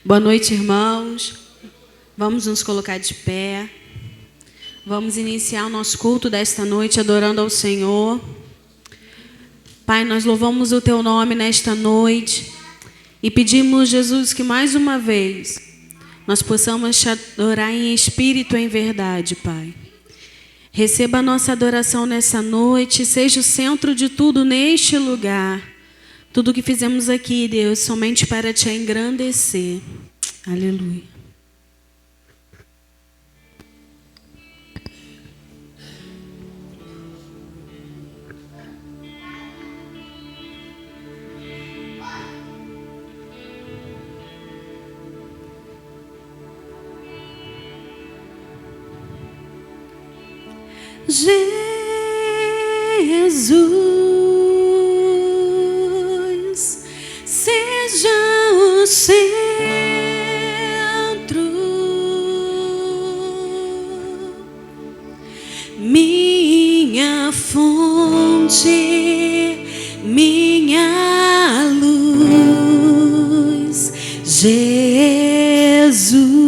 Boa noite, irmãos. Vamos nos colocar de pé. Vamos iniciar o nosso culto desta noite adorando ao Senhor. Pai, nós louvamos o Teu nome nesta noite e pedimos, Jesus, que mais uma vez nós possamos Te adorar em espírito e em verdade, Pai. Receba a nossa adoração nessa noite, seja o centro de tudo neste lugar. Tudo o que fizemos aqui, Deus, somente para Te engrandecer. Aleluia. Jesus, seja o centro, minha fonte, minha luz, Jesus.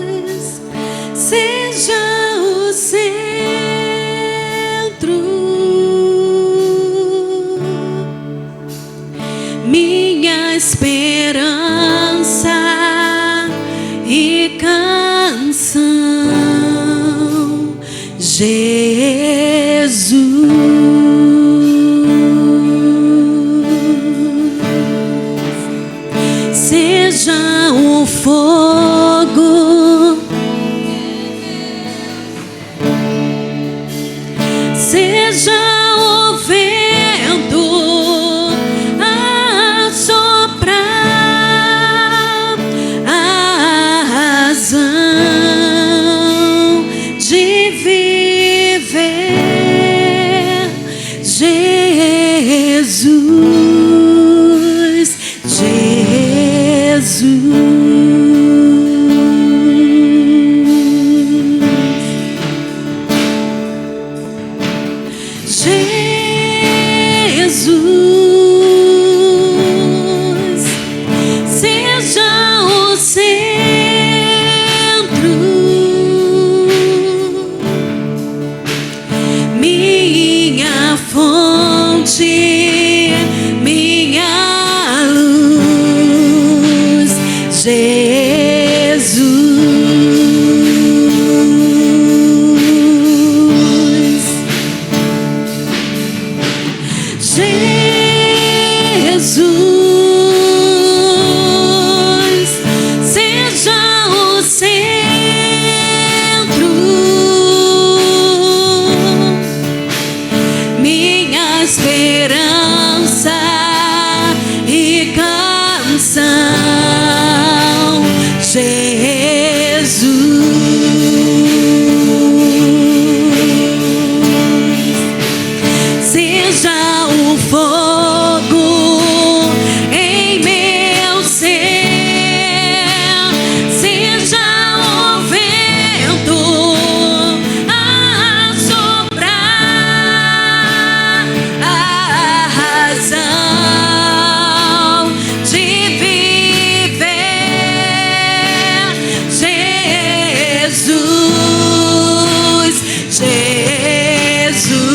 Jesus, seja o centro, minha esperança e canção, Jesus. Seja o fogo, seja o vento a soprar, a razão de viver, Jesus, Jesus, seja o centro, minha fonte, minha luz, Jesus. Jesus, seja o centro, minha esperança e canção, Jesus. Seja o fogo em meu ser, seja o vento a soprar, a razão de viver, Jesus, Jesus.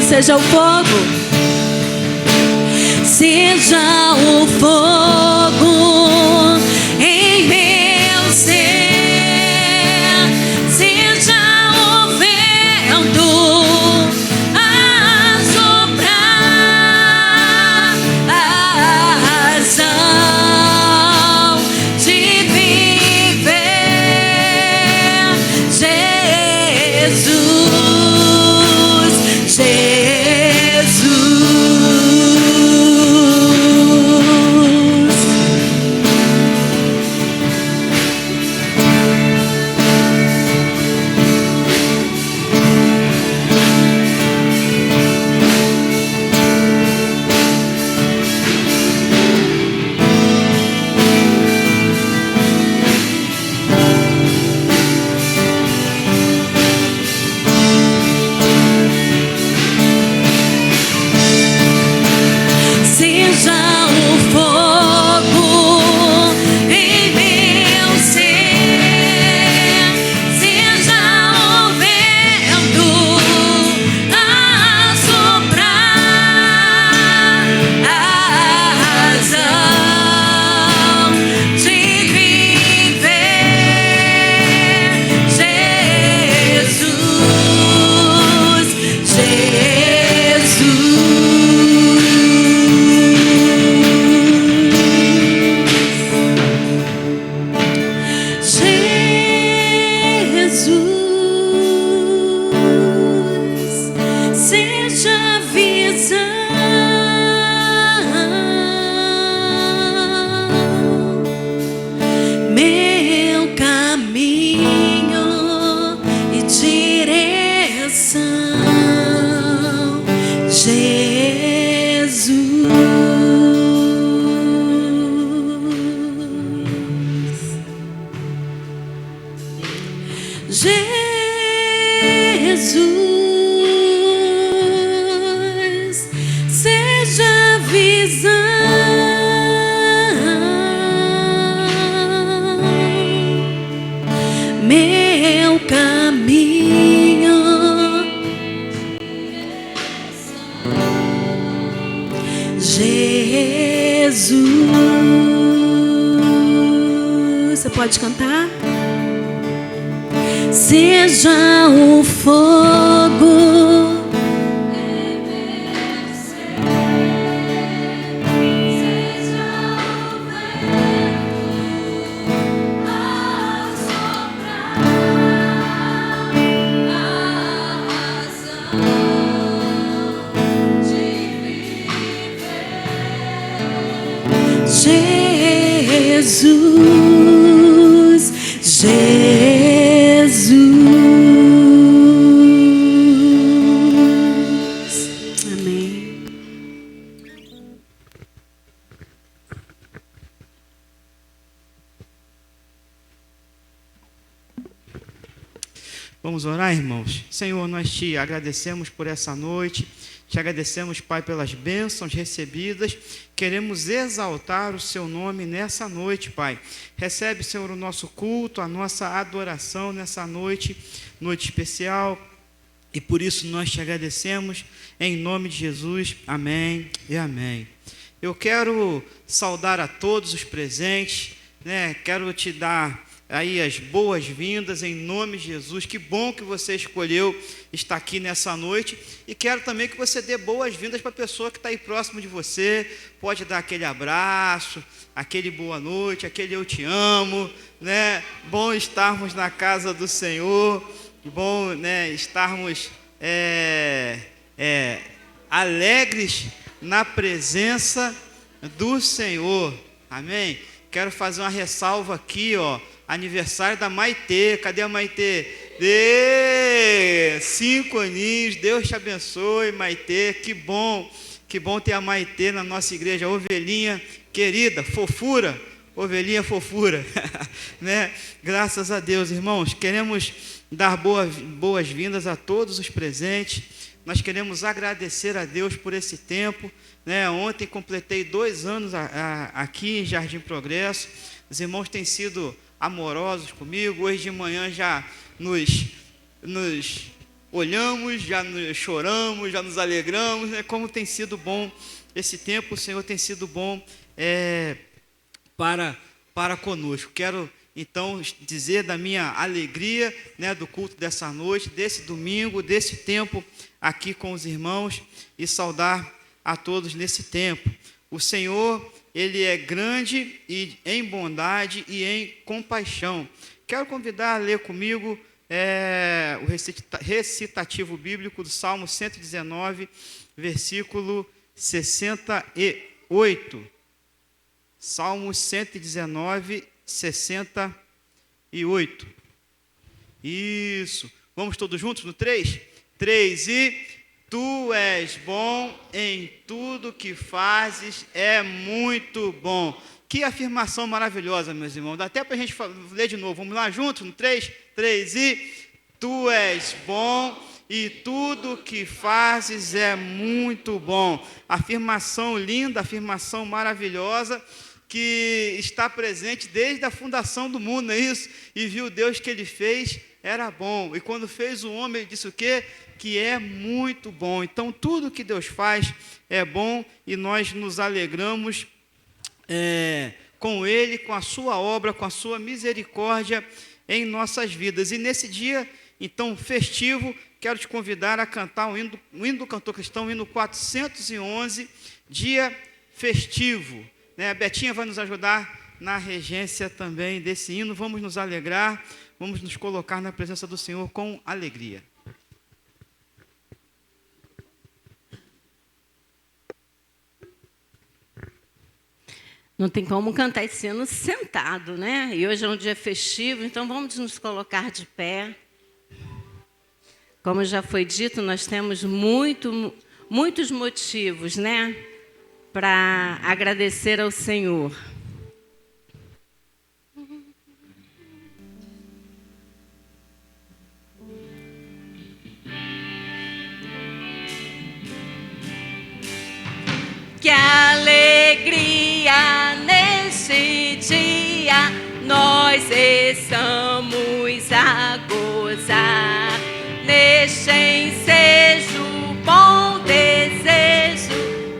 Seja o fogo, seja o fogo em meu ser, seja o vento a soprar, a razão de viver, Jesus, Jesus. Jesus, seja visão, meu caminho. Jesus, você pode cantar? Seja o fogo, seja o vento a soprar, a razão de viver. Jesus, Jesus. Amém. Vamos orar, irmãos? Senhor, nós te agradecemos por essa noite, te agradecemos, Pai, pelas bênçãos recebidas. Queremos exaltar o seu nome nessa noite, Pai. Recebe, Senhor, o nosso culto, a nossa adoração nessa noite, noite especial. E por isso nós te agradecemos, em nome de Jesus. Amém e amém. Eu quero saudar a todos os presentes, quero te dar aí as boas-vindas em nome de Jesus. Que bom que você escolheu estar aqui nessa noite, e quero também que você dê boas-vindas para a pessoa que está aí próximo de você. Pode dar aquele abraço, aquele boa noite, aquele eu te amo, Bom estarmos na casa do Senhor, bom, estarmos alegres na presença do Senhor. Amém? Quero fazer uma ressalva aqui, aniversário da Maitê. Cadê a Maitê? 5 aninhos. Deus te abençoe, Maitê. Que bom ter a Maitê na nossa igreja. Ovelhinha querida, fofura, ovelhinha fofura. Graças a Deus, irmãos. Queremos dar boas-vindas a todos os presentes. Nós queremos agradecer a Deus por esse tempo. Ontem completei 2 anos aqui em Jardim Progresso. Os irmãos têm sido amorosos comigo. Hoje de manhã já nos olhamos, já choramos, já nos alegramos. Como tem sido bom esse tempo, o Senhor tem sido bom para conosco. Quero então dizer da minha alegria, do culto dessa noite, desse domingo, desse tempo aqui com os irmãos, e saudar a todos nesse tempo. O Senhor, Ele é grande e em bondade e em compaixão. Quero convidar a ler comigo o recitativo bíblico do Salmo 119, versículo 68. Salmo 119, 68. Isso. Vamos todos juntos no 3? 3 e... Tu és bom em tudo que fazes, é muito bom. Que afirmação maravilhosa, meus irmãos. Dá até para a gente ler de novo. Vamos lá juntos no 3? 3 e... Tu és bom e tudo que fazes é muito bom. Afirmação linda, afirmação maravilhosa, que está presente desde a fundação do mundo, não é isso? E viu Deus que Ele fez, era bom. E quando fez o homem, Ele disse o quê? Que é muito bom. Então, tudo que Deus faz é bom, e nós nos alegramos com Ele, com a sua obra, com a sua misericórdia em nossas vidas. E nesse dia, então, festivo, quero te convidar a cantar o hino do cantor cristão, o hino 411, dia festivo. A Betinha vai nos ajudar na regência também desse hino. Vamos nos alegrar, vamos nos colocar na presença do Senhor com alegria. Não tem como cantar esse hino sentado, E hoje é um dia festivo, então vamos nos colocar de pé. Como já foi dito, nós temos muitos motivos, para agradecer ao Senhor. Que alegria neste dia nós estamos a gozar. Neste ensejo, bom desejo,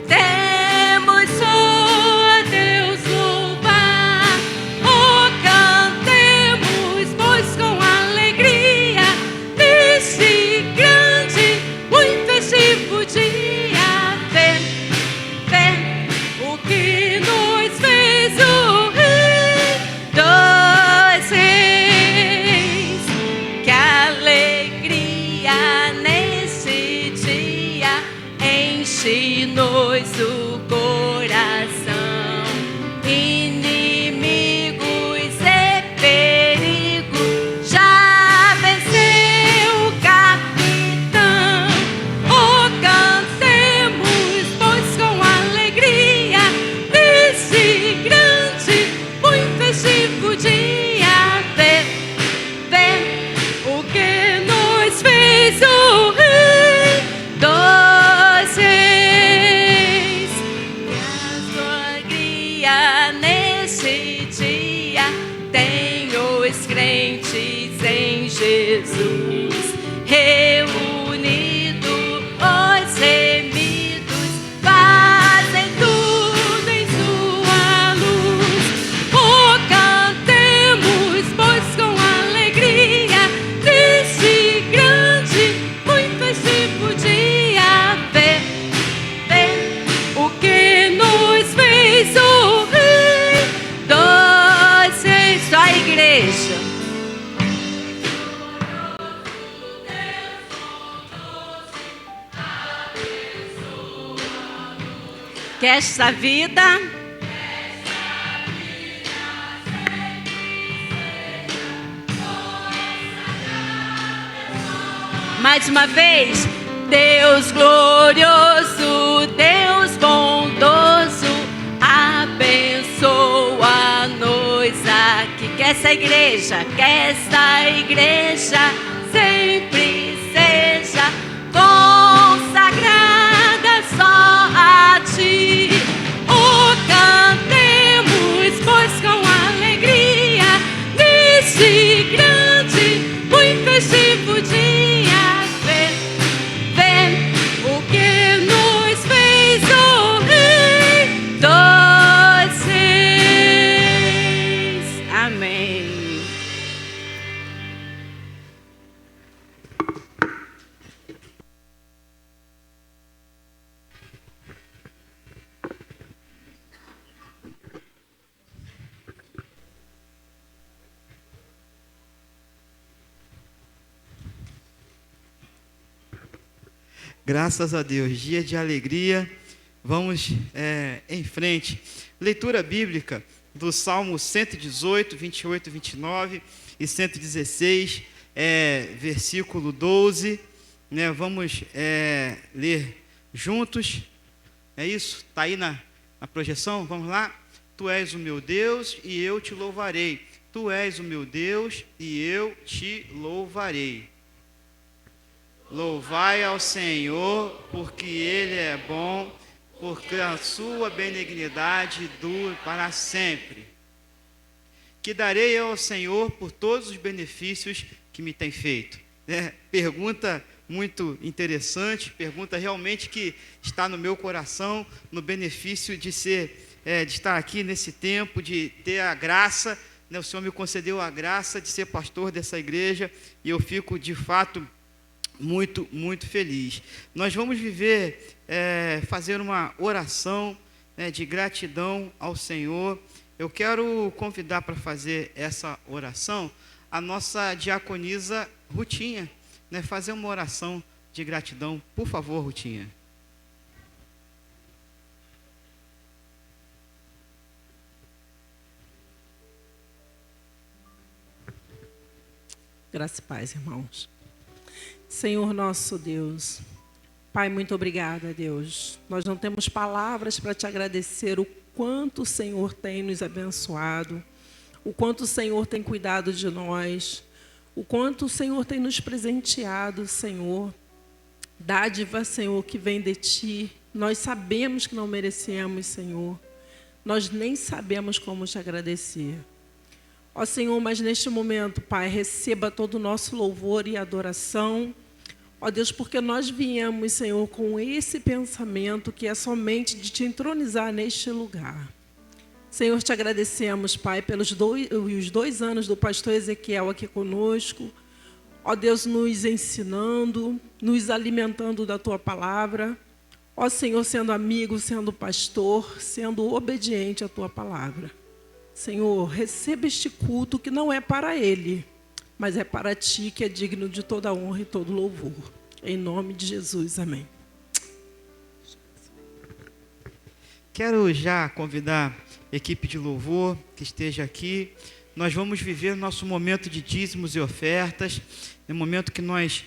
temos só a Deus louvar. Oh, cantemos, pois com alegria, neste grande, muito festivo dia, vem o que nos fez o Rei dos Reis. Que alegria nesse dia enche-nos o coração. Inimigos e perigo já venceu o capitão. Oh, cantemos, pois com alegria, nesse grande, muito festivo dia, vem o que nos fez o Rei dos Reis. Que alegria nesse dia tem os crentes em Jesus, reunidos, os remidos, fazem tudo em sua luz. Oh, cantemos, pois com alegria, neste grande, muito festivo dia, vem o que nos fez o Rei dos Reis. Só a igreja. Que esta vida mais uma vez, Deus glorioso, Deus bondoso, abençoa-nos aqui. Que essa igreja sempre seja consagrada só a Ti. Oh, cantemos, pois com alegria, neste grande, muito festivo dia, vem o que nos fez o Rei dos Reis. Amém. Graças a Deus, dia de alegria. Vamos em frente. Leitura bíblica do Salmo 118, 28, 29 e 116, versículo 12. Né? Vamos ler juntos. É isso? Está aí na projeção? Vamos lá? Tu és o meu Deus e eu te louvarei. Tu és o meu Deus e eu te louvarei. Louvai ao Senhor, porque Ele é bom, porque a sua benignidade dura para sempre. Que darei ao Senhor por todos os benefícios que me tem feito. Pergunta muito interessante, pergunta realmente que está no meu coração, no benefício de estar aqui nesse tempo, de ter a graça, né? O Senhor me concedeu a graça de ser pastor dessa igreja, e eu fico de fato muito, muito feliz. Nós vamos fazer uma oração, né, de gratidão ao Senhor. Eu quero convidar para fazer essa oração a nossa diaconisa Rutinha, né, fazer uma oração de gratidão. Por favor, Rutinha. Graça e paz, irmãos. Senhor nosso Deus, Pai, muito obrigada, Deus. Nós não temos palavras para te agradecer o quanto o Senhor tem nos abençoado, o quanto o Senhor tem cuidado de nós, o quanto o Senhor tem nos presenteado, Senhor, Dádiva, Senhor, que vem de Ti. Nós sabemos que não merecemos, Senhor. Nós nem sabemos como te agradecer. Ó Senhor, mas neste momento, Pai, receba todo o nosso louvor e adoração. Ó Deus, porque nós viemos, Senhor, com esse pensamento que é somente de Te entronizar neste lugar. Senhor, te agradecemos, Pai, pelos os 2 anos do pastor Ezequiel aqui conosco. Ó Deus, nos ensinando, nos alimentando da Tua palavra. Ó Senhor, sendo amigo, sendo pastor, sendo obediente à Tua palavra. Senhor, receba este culto que não é para Ele, mas é para Ti, que é digno de toda honra e todo louvor. Em nome de Jesus, amém. Quero já convidar a equipe de louvor que esteja aqui. Nós vamos viver nosso momento de dízimos e ofertas, no momento que nós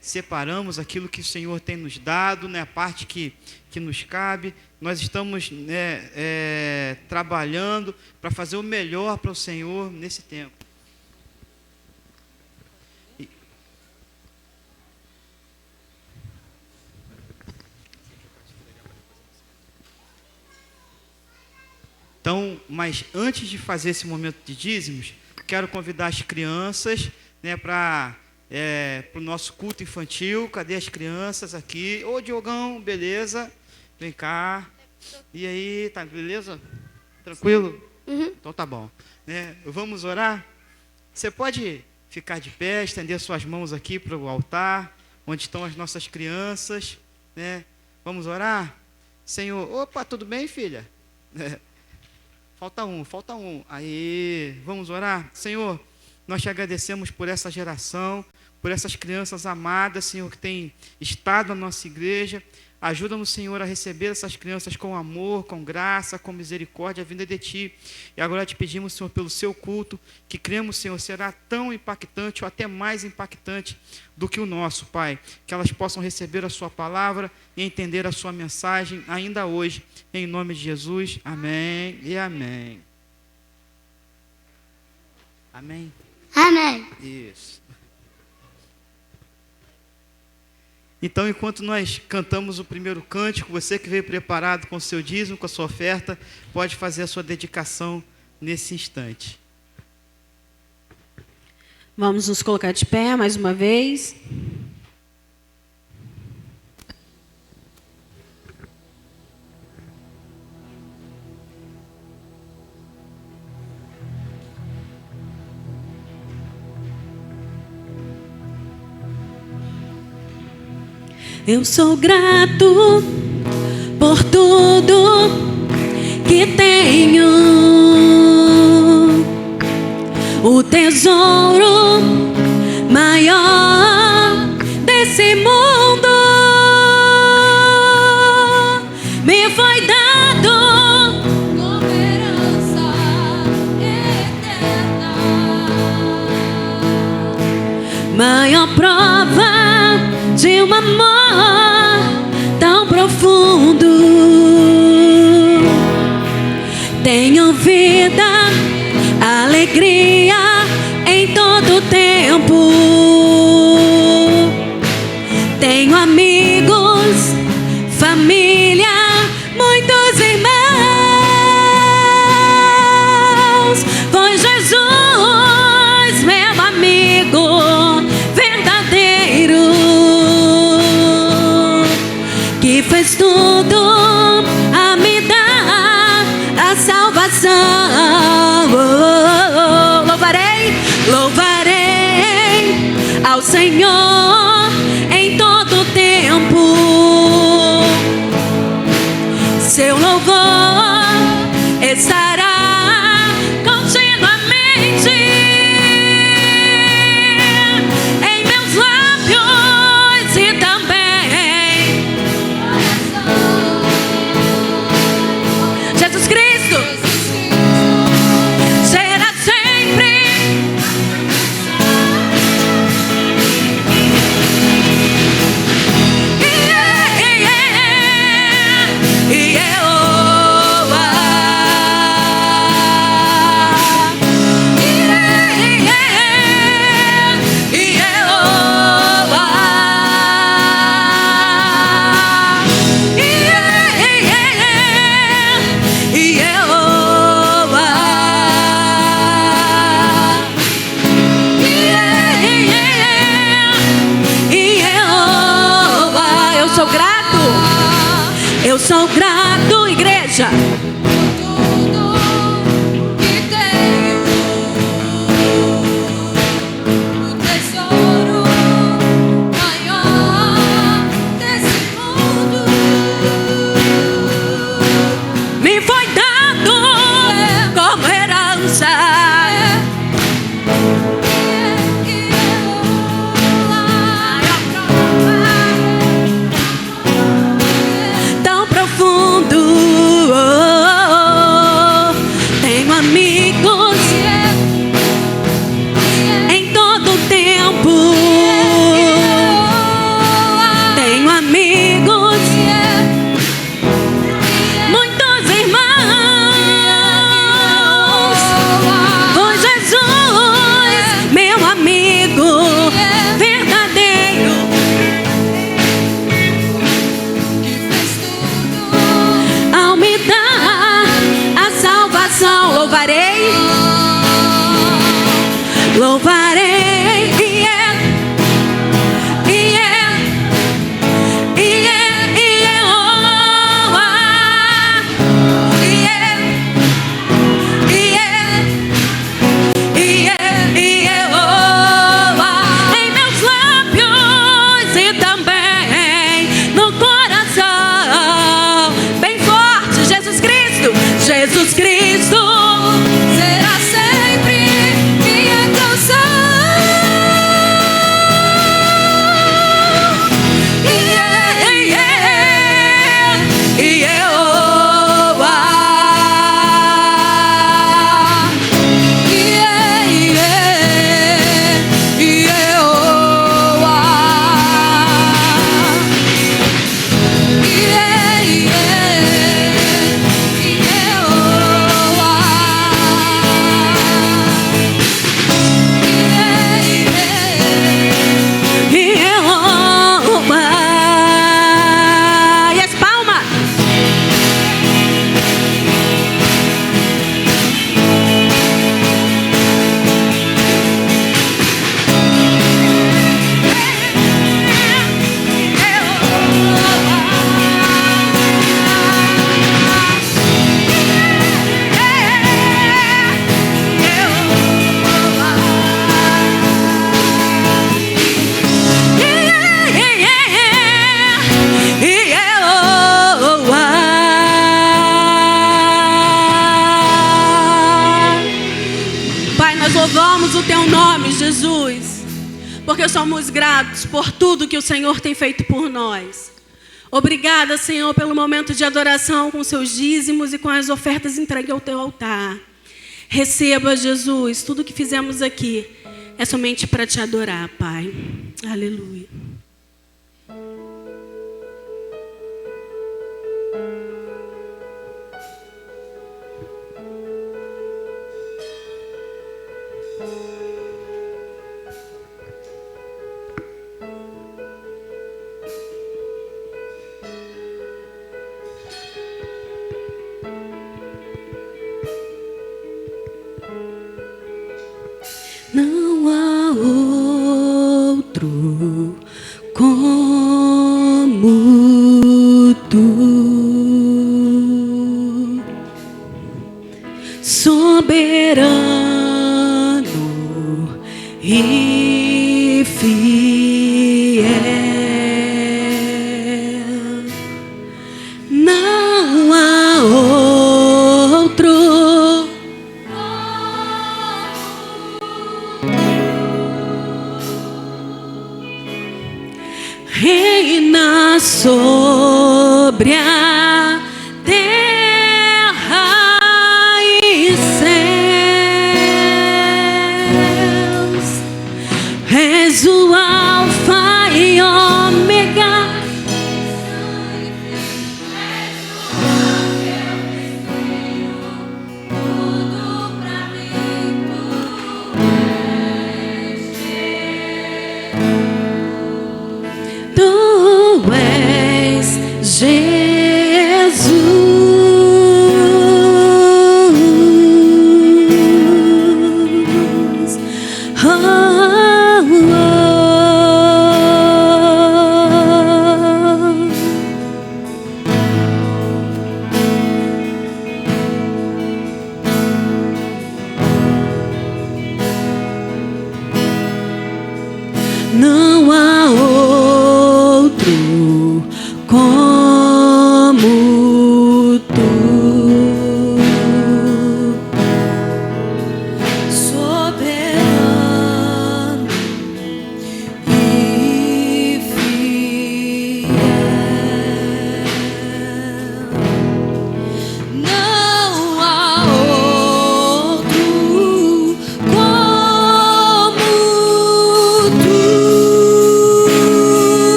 separamos aquilo que o Senhor tem nos dado, né, a parte que nos cabe. Nós estamos trabalhando para fazer o melhor para o Senhor nesse tempo. Então, mas antes de fazer esse momento de dízimos, quero convidar as crianças, né, para o nosso culto infantil. Cadê as crianças aqui? Ô, Diogão, beleza? Vem cá. E aí, tá beleza? Tranquilo? Uhum. Então tá bom. Né? Vamos orar? Você pode ficar de pé, estender suas mãos aqui para o altar, onde estão as nossas crianças. Né? Vamos orar? Senhor, opa, tudo bem, filha? Falta um. Aí, vamos orar? Senhor, nós te agradecemos por essa geração, por essas crianças amadas, Senhor, que têm estado na nossa igreja. Ajuda-nos, Senhor, a receber essas crianças com amor, com graça, com misericórdia, vinda de Ti. E agora te pedimos, Senhor, pelo seu culto, que cremos, Senhor, será tão impactante ou até mais impactante do que o nosso, Pai. Que elas possam receber a sua palavra e entender a sua mensagem ainda hoje. Em nome de Jesus, amém e amém. Amém? Amém. Isso. Então, enquanto nós cantamos o primeiro cântico, você que veio preparado com o seu dízimo, com a sua oferta, pode fazer a sua dedicação nesse instante. Vamos nos colocar de pé mais uma vez. Eu sou grato por tudo que tenho, o tesouro maior desse mundo me foi dado como herança eterna. Maior prova de um amor tão profundo. Tenho vida, alegria em todo tempo. Tenho amigos, família, muitos irmãos. Foi Jesus, meu amigo verdadeiro, que fez tudo a me dar a salvação. Louvarei ao Senhor em todo tempo. Seu louvor estará continuamente em meus lábios e também Jesus Cristo será sempre igreja. Me foi dado como herança. Tão profundo. Tenho amigos em todo tempo. Tenho amigos, muitos irmãos. Com Jesus, meu amigo verdadeiro, ao me dar a salvação, louvarei, louvarei, em meus lábios e também no coração, bem forte, Jesus Cristo, Jesus Cristo será sempre minha canção. E as palmas. Pai, nós louvamos o teu nome, Jesus, porque somos gratos por tudo que o Senhor tem feito por nós. Obrigada, Senhor, pelo momento de adoração com seus dízimos e com as ofertas entregues ao teu altar. Receba, Jesus, tudo que fizemos aqui é somente para te adorar, Pai. Aleluia. Não há outro como tu, soberano e fiel. Não há outro. Reina sobre a terra e céus. És o Alfa e Ômega. Tu és Jesus. Não há outro como tu, soberano e fiel. Não há outro como tu.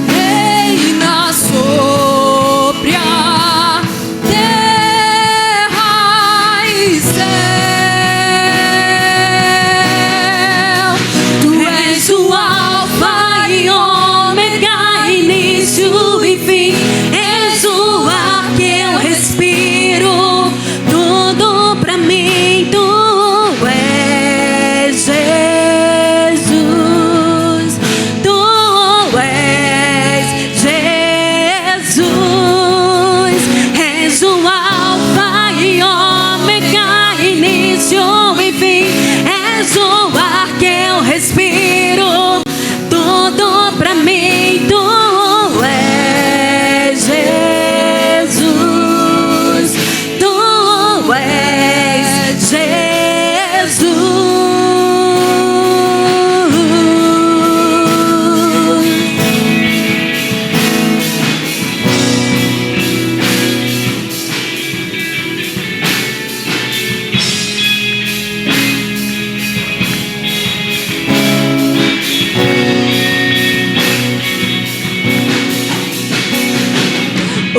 Reina sobre a terra e céu. Tu és o Alfa e Ômega, início e fim. És o ar que eu respiro, tudo pra mim. Tu és Jesus, tu és Jesus. És o Alfa e Ômega, início e fim. És o ar que eu respiro, tudo pra mim. Tu és Jesus, tu és Jesus.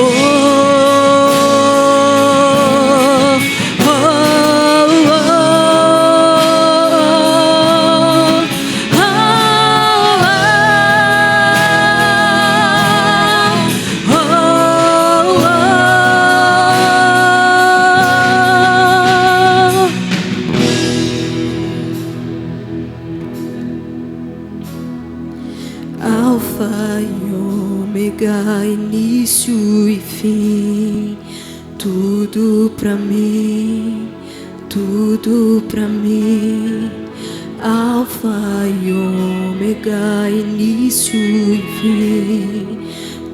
Oh, oh, Alfa e Ômega, início e fim, tudo pra mim, tudo pra mim. Alfa e Ômega, início e fim,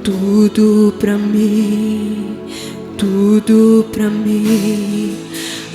tudo pra mim, tudo pra mim.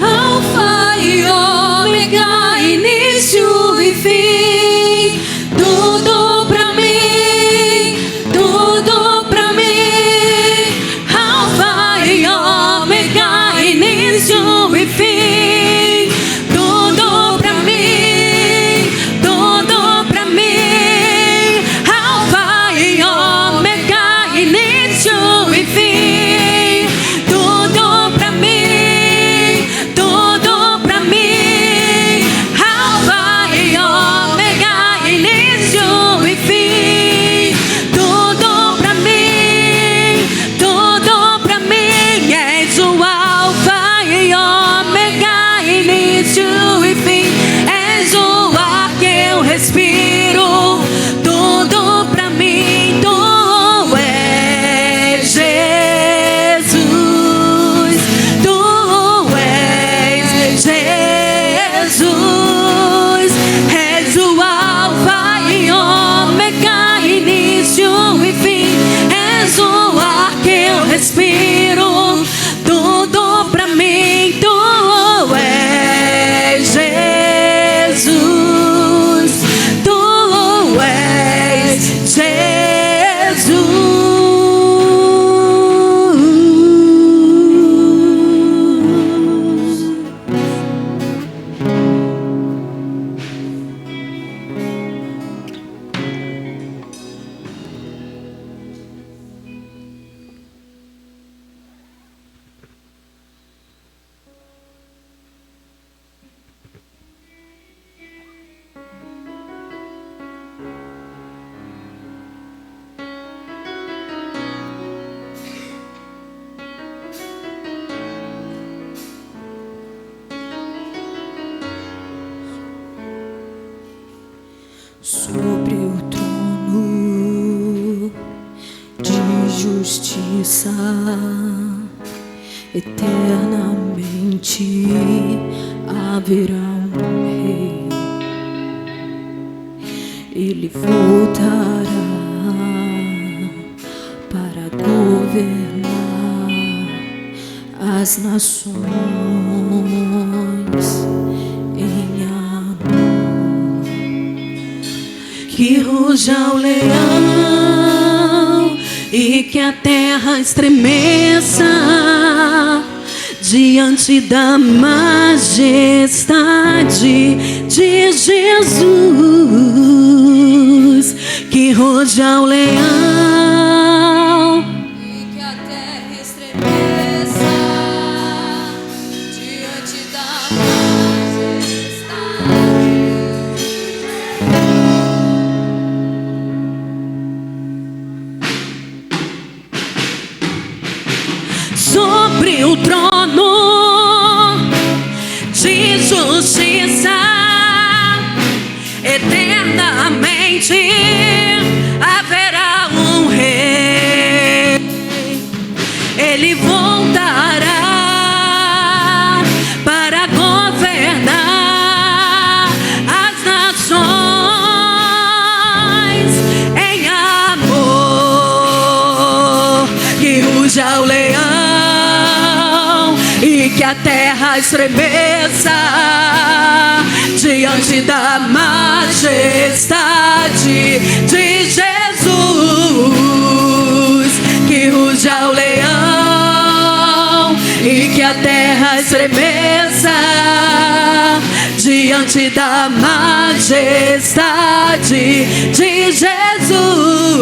Alfa e Ômega, início e fim, tudo pra mim, tudo pra mim. Alfa e Ômega, início e fim, tudo pra mim, tudo pra mim. Alfa e Ômega, início e fim, tudo pra mim, tudo pra mim. Alfa e Ômega, início e fim, tudo pra mim, tudo pra mim. És o Alfa e Ômega, início e fim. És o ar que eu respiro, tudo pra mim. Tu és Jesus, tu és Jesus. És o Alfa e Ômega, início e fim. És o ar que eu respiro, tudo pra mim. Tu és Jesus, tu és Jesus. Sobre o trono de justiça, eternamente haverá um rei. Ele voltará para governar as nações em amor. Que ruja o leão e que a terra estremeça diante da majestade de Jesus. Que ruja o leão e que a terra estremeça diante da majestade. Sobre o trono de justiça, eternamente haverá um rei. Ele voltará para governar as nações em amor. Que ruja o leão e que a terra estremeça diante da majestade de Jesus. Que ruja o leão e que a terra estremeça diante da majestade de Jesus.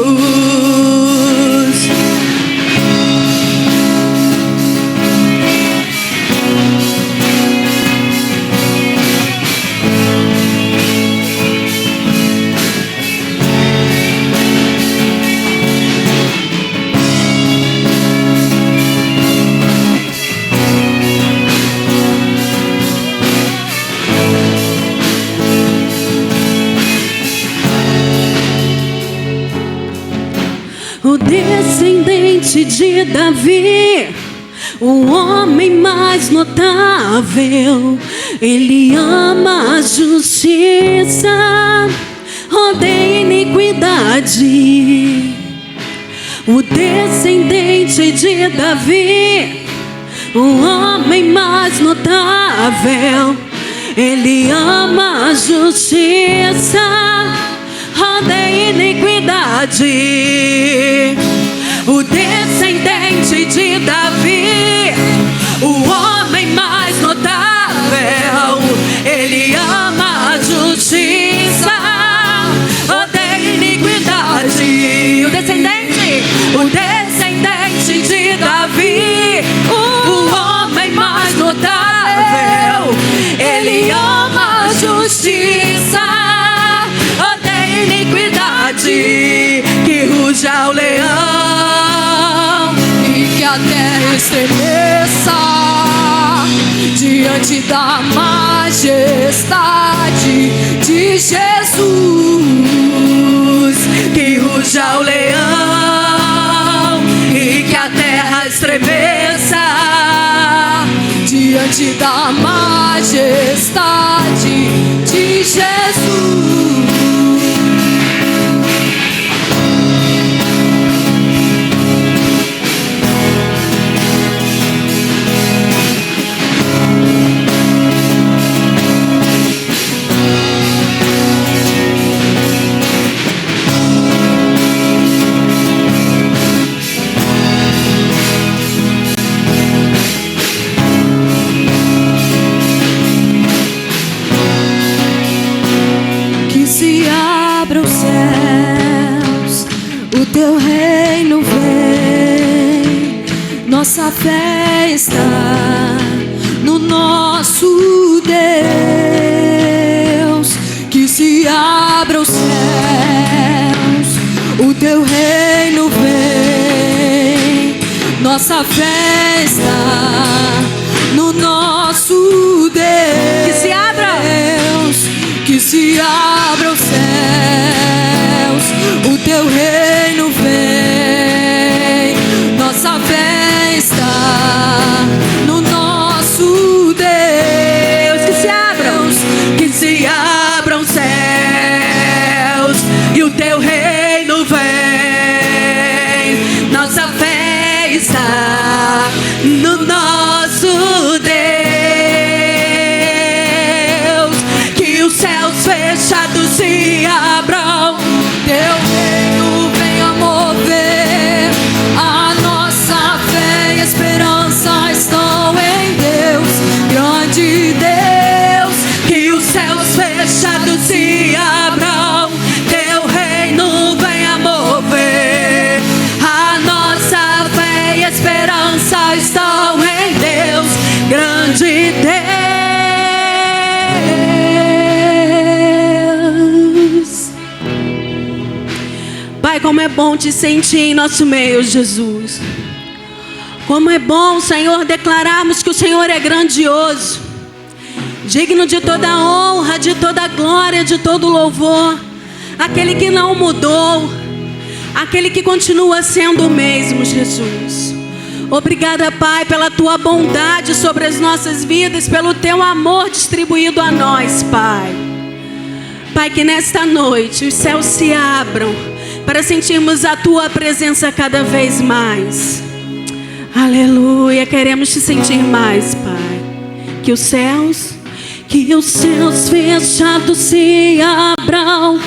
O descendente de Davi, o homem mais notável, ele ama a justiça, odeia iniquidade. O descendente de Davi, o homem mais notável, ele ama a justiça, odeia iniquidade. O descendente de Davi, o homem mais notável, ele ama a justiça, odeia iniquidade. O descendente de Davi, o homem mais notável, ele ama a justiça, odeia iniquidade. Que ruja o leão E que a terra estremeça diante da majestade de Jesus. Que ruja o leão e que a terra estremeça Diante da majestade de Jesus. Teu reino vem, nossa fé está no nosso Deus. Que se abra os céus, o teu reino vem, nossa fé está no nosso Deus. Que se abra, que se abra os céus, o teu reino vem, nossa fé está no nosso Deus. Que se abram céus se abram, teu reino venha mover. A nossa fé e esperança estão em Deus, grande Deus. Que os céus fechados se abram, teu reino venha mover. A nossa fé e esperança estão em Deus, grande Deus. Pai, como é bom te sentir em nosso meio, Jesus. Como é bom, Senhor, declararmos que o Senhor é grandioso, digno de toda honra, de toda glória, de todo louvor. Aquele que não mudou, aquele que continua sendo o mesmo, Jesus. Obrigada, Pai, pela tua bondade sobre as nossas vidas, pelo teu amor distribuído a nós, Pai. Pai, que nesta noite os céus se abram para sentirmos a tua presença cada vez mais. Aleluia, queremos te sentir mais, Pai. Que os céus fechados se abram.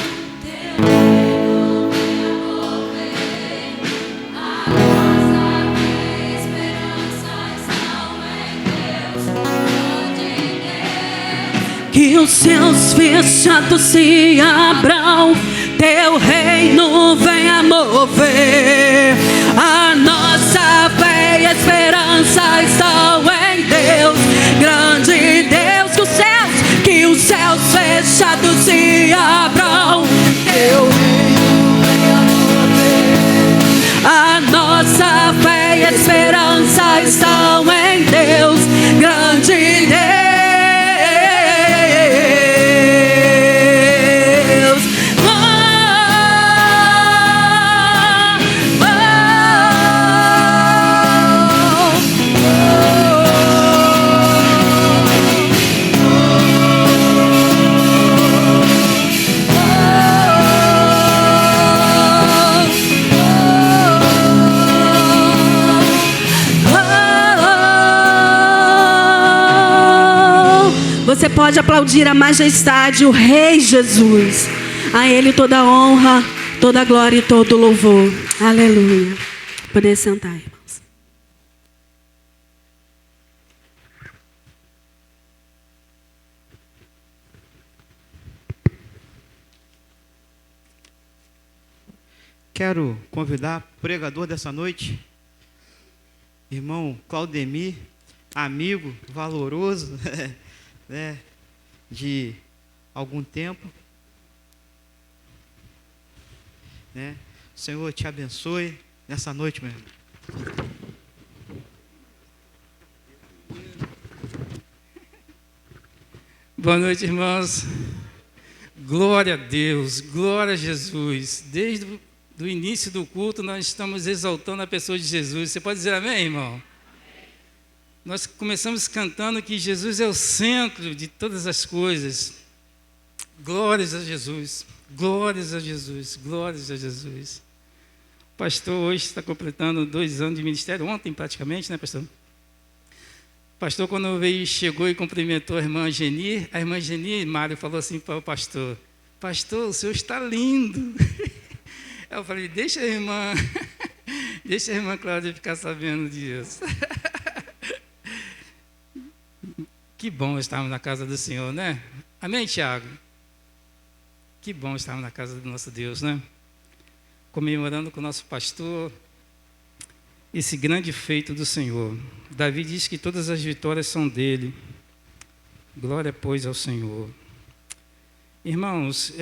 Que os céus fechados se abram, teu reino venha mover. A nossa fé e esperança estão em Deus, grande Deus. Que os céus fechados se abram, teu reino venha mover. A nossa fé e esperança estão em Deus, grande Deus. Você pode aplaudir a majestade, o Rei Jesus. A Ele toda honra, toda glória e todo louvor. Aleluia. Poder sentar, irmãos. Quero convidar o pregador dessa noite, irmão Claudemir, amigo valoroso, né, de algum tempo, né? O Senhor te abençoe nessa noite, meu irmão. Boa noite, irmãos. Glória a Deus, glória a Jesus. Desde o início do culto nós estamos exaltando a pessoa de Jesus. Você pode dizer amém, irmão? Nós começamos cantando que Jesus é o centro de todas as coisas. Glórias a Jesus, glórias a Jesus, glórias a Jesus. O pastor hoje está completando 2 anos de ministério, ontem praticamente, né, pastor? O pastor, quando veio, chegou e cumprimentou a irmã Geni, Mário, falou assim para o pastor: pastor, o senhor está lindo. Eu falei: deixa a irmã Cláudia ficar sabendo disso. Que bom estarmos na casa do Senhor, né? Amém, Tiago? Que bom estarmos na casa do nosso Deus, né? Comemorando com o nosso pastor esse grande feito do Senhor. Davi diz que todas as vitórias são dele. Glória, pois, ao Senhor. Irmãos,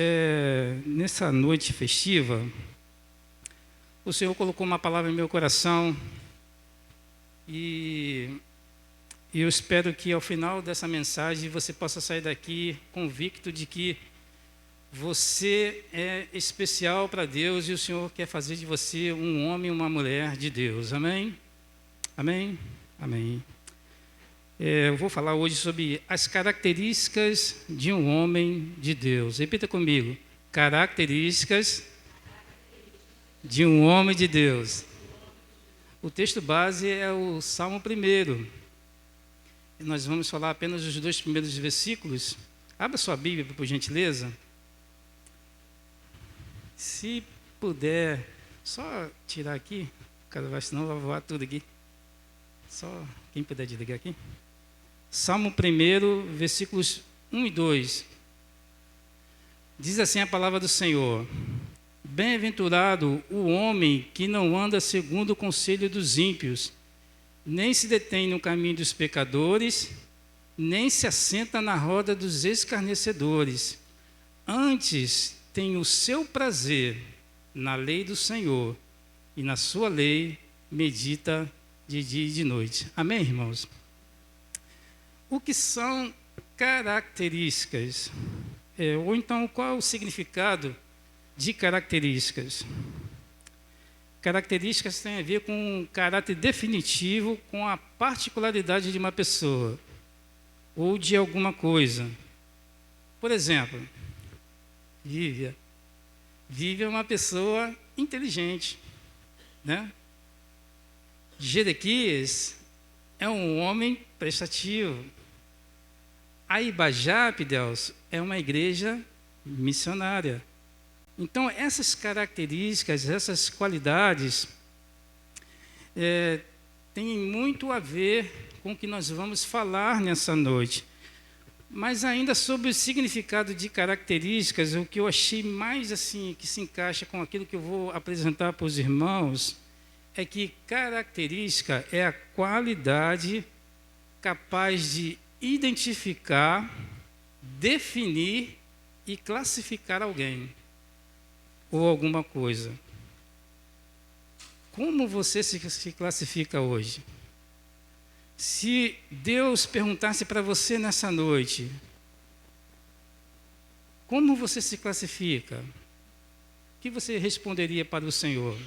nessa noite festiva, o Senhor colocou uma palavra em meu coração e eu espero que ao final dessa mensagem você possa sair daqui convicto de que você é especial para Deus e o Senhor quer fazer de você um homem e uma mulher de Deus. Amém? Amém? Amém. Eu vou falar hoje sobre as características de um homem de Deus. Repita comigo. Características de um homem de Deus. O texto base é o Salmo 1. Nós vamos falar apenas os 2 primeiros versículos. Abra sua Bíblia, por gentileza. Se puder, só tirar aqui, senão vai voar tudo aqui. Só quem puder desligar aqui. Salmo 1, versículos 1 e 2. Diz assim a palavra do Senhor: Bem-aventurado o homem que não anda segundo o conselho dos ímpios, nem se detém no caminho dos pecadores, nem se assenta na roda dos escarnecedores. Antes tem o seu prazer na lei do Senhor, e na sua lei medita de dia e de noite. Amém, irmãos? O que são características? Ou então, qual é o significado de características? Características têm a ver com um caráter definitivo, com a particularidade de uma pessoa ou de alguma coisa. Por exemplo, Vívia. Vívia é uma pessoa inteligente, né? Jerequias é um homem prestativo. A Ibajap, Deus, é uma igreja missionária. Então, essas características, essas qualidades, têm muito a ver com o que nós vamos falar nessa noite. Mas ainda sobre o significado de características, o que eu achei mais assim, que se encaixa com aquilo que eu vou apresentar para os irmãos, é que característica é a qualidade capaz de identificar, definir e classificar alguém ou alguma coisa. Como você se classifica hoje? Se Deus perguntasse para você nessa noite, como você se classifica? O que você responderia para o Senhor?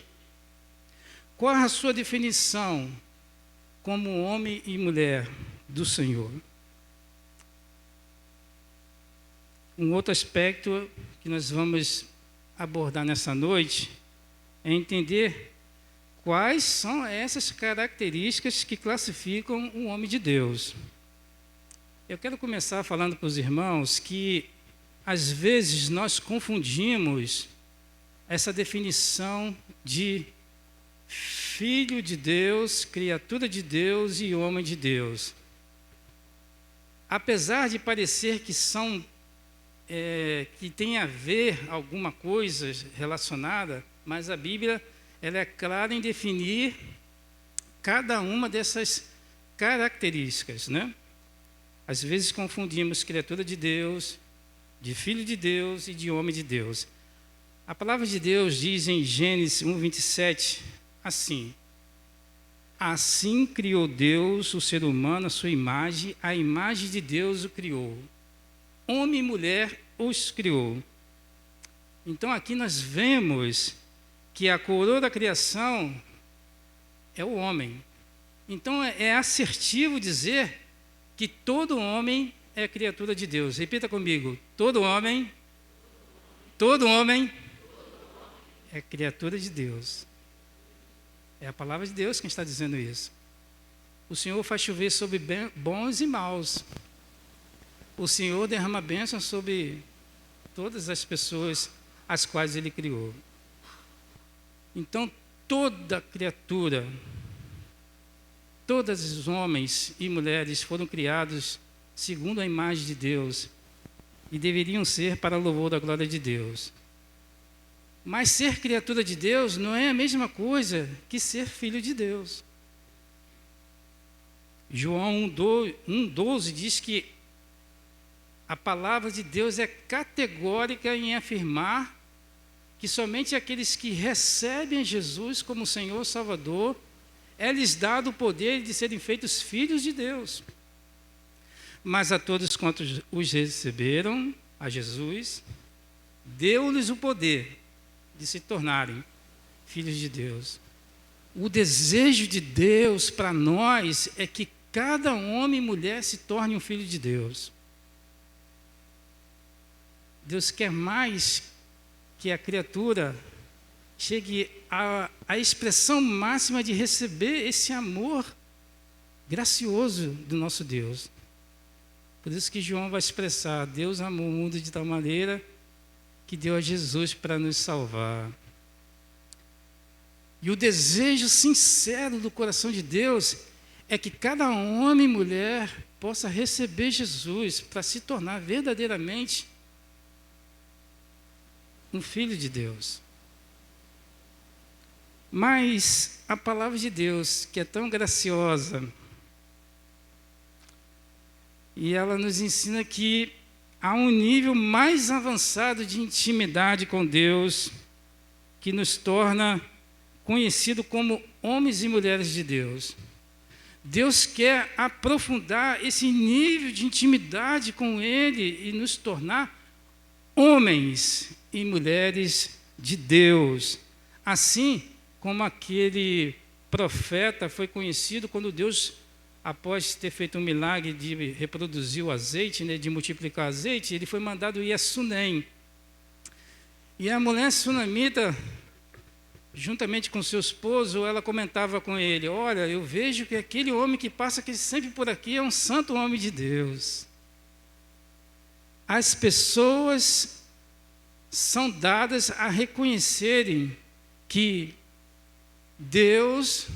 Qual a sua definição como homem e mulher do Senhor? Um outro aspecto que nós vamos abordar nessa noite é entender quais são essas características que classificam um homem de Deus. Eu quero começar falando para os irmãos que, às vezes, nós confundimos essa definição de filho de Deus, criatura de Deus e homem de Deus. Apesar de parecer que são que tem a ver alguma coisa relacionada, mas a Bíblia ela é clara em definir cada uma dessas características, né? Às vezes confundimos criatura de Deus, de filho de Deus e de homem de Deus. A palavra de Deus diz em Gênesis 1:27 assim: Assim criou Deus o ser humano à sua imagem, a imagem de Deus o criou. Homem e mulher os criou. Então aqui nós vemos que a coroa da criação é o homem. Então é assertivo dizer que todo homem é criatura de Deus. Repita comigo: todo homem é criatura de Deus. É a palavra de Deus quem está dizendo isso. O Senhor faz chover sobre bons e maus. O Senhor derrama bênção sobre todas as pessoas as quais Ele criou. Então, toda criatura, todos os homens e mulheres foram criados segundo a imagem de Deus e deveriam ser para louvor da glória de Deus. Mas ser criatura de Deus não é a mesma coisa que ser filho de Deus. João 1,12 diz que a palavra de Deus é categórica em afirmar que somente aqueles que recebem Jesus como Senhor Salvador, é-lhes dado o poder de serem feitos filhos de Deus. Mas a todos quantos os receberam, a Jesus, deu-lhes o poder de se tornarem filhos de Deus. O desejo de Deus para nós é que cada homem e mulher se torne um filho de Deus. Deus quer mais que a criatura chegue à expressão máxima de receber esse amor gracioso do nosso Deus. Por isso que João vai expressar: Deus amou o mundo de tal maneira que deu a Jesus para nos salvar. E o desejo sincero do coração de Deus é que cada homem e mulher possa receber Jesus para se tornar verdadeiramente um filho de Deus. Mas a palavra de Deus, que é tão graciosa, e ela nos ensina que há um nível mais avançado de intimidade com Deus, que nos torna conhecido como homens e mulheres de Deus. Deus quer aprofundar esse nível de intimidade com Ele e nos tornar homens e mulheres de Deus. Assim como aquele profeta foi conhecido quando Deus, após ter feito um milagre de reproduzir o azeite, né, de multiplicar o azeite, ele foi mandado ir a Sunem. E a mulher sunamita, juntamente com seu esposo, ela comentava com ele: olha, eu vejo que aquele homem que passa aqui sempre por aqui é um santo homem de Deus. As pessoas são dadas a reconhecerem que Deus,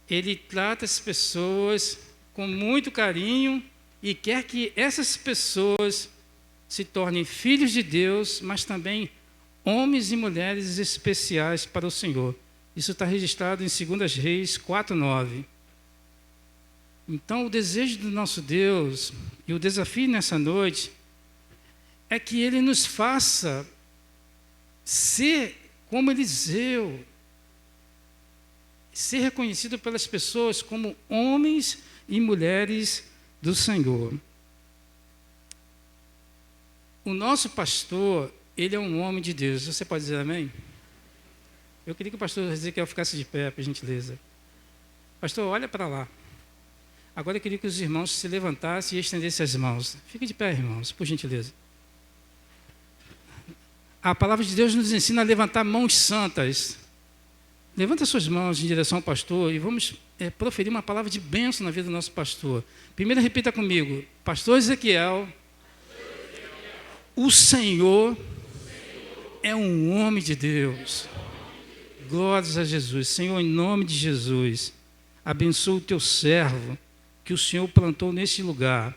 Ele trata as pessoas com muito carinho e quer que essas pessoas se tornem filhos de Deus, mas também homens e mulheres especiais para o Senhor. Isso está registrado em 2 Reis 4:9. Então, o desejo do nosso Deus e o desafio nessa noite é que Ele nos faça ser como Eliseu, ser reconhecido pelas pessoas como homens e mulheres do Senhor. O nosso pastor, ele é um homem de Deus. Você pode dizer amém? Eu queria que o pastor Ezequiel ficasse de pé, por gentileza. Pastor, olha para lá. Agora eu queria que os irmãos se levantassem e estendessem as mãos. Fique de pé, irmãos, por gentileza. A palavra de Deus nos ensina a levantar mãos santas. Levanta suas mãos em direção ao pastor e vamos proferir uma palavra de bênção na vida do nosso pastor. Primeiro, repita comigo: Pastor Ezequiel, o Senhor é um homem de Deus. Glórias a Jesus. Senhor, em nome de Jesus, abençoa o teu servo que o Senhor plantou neste lugar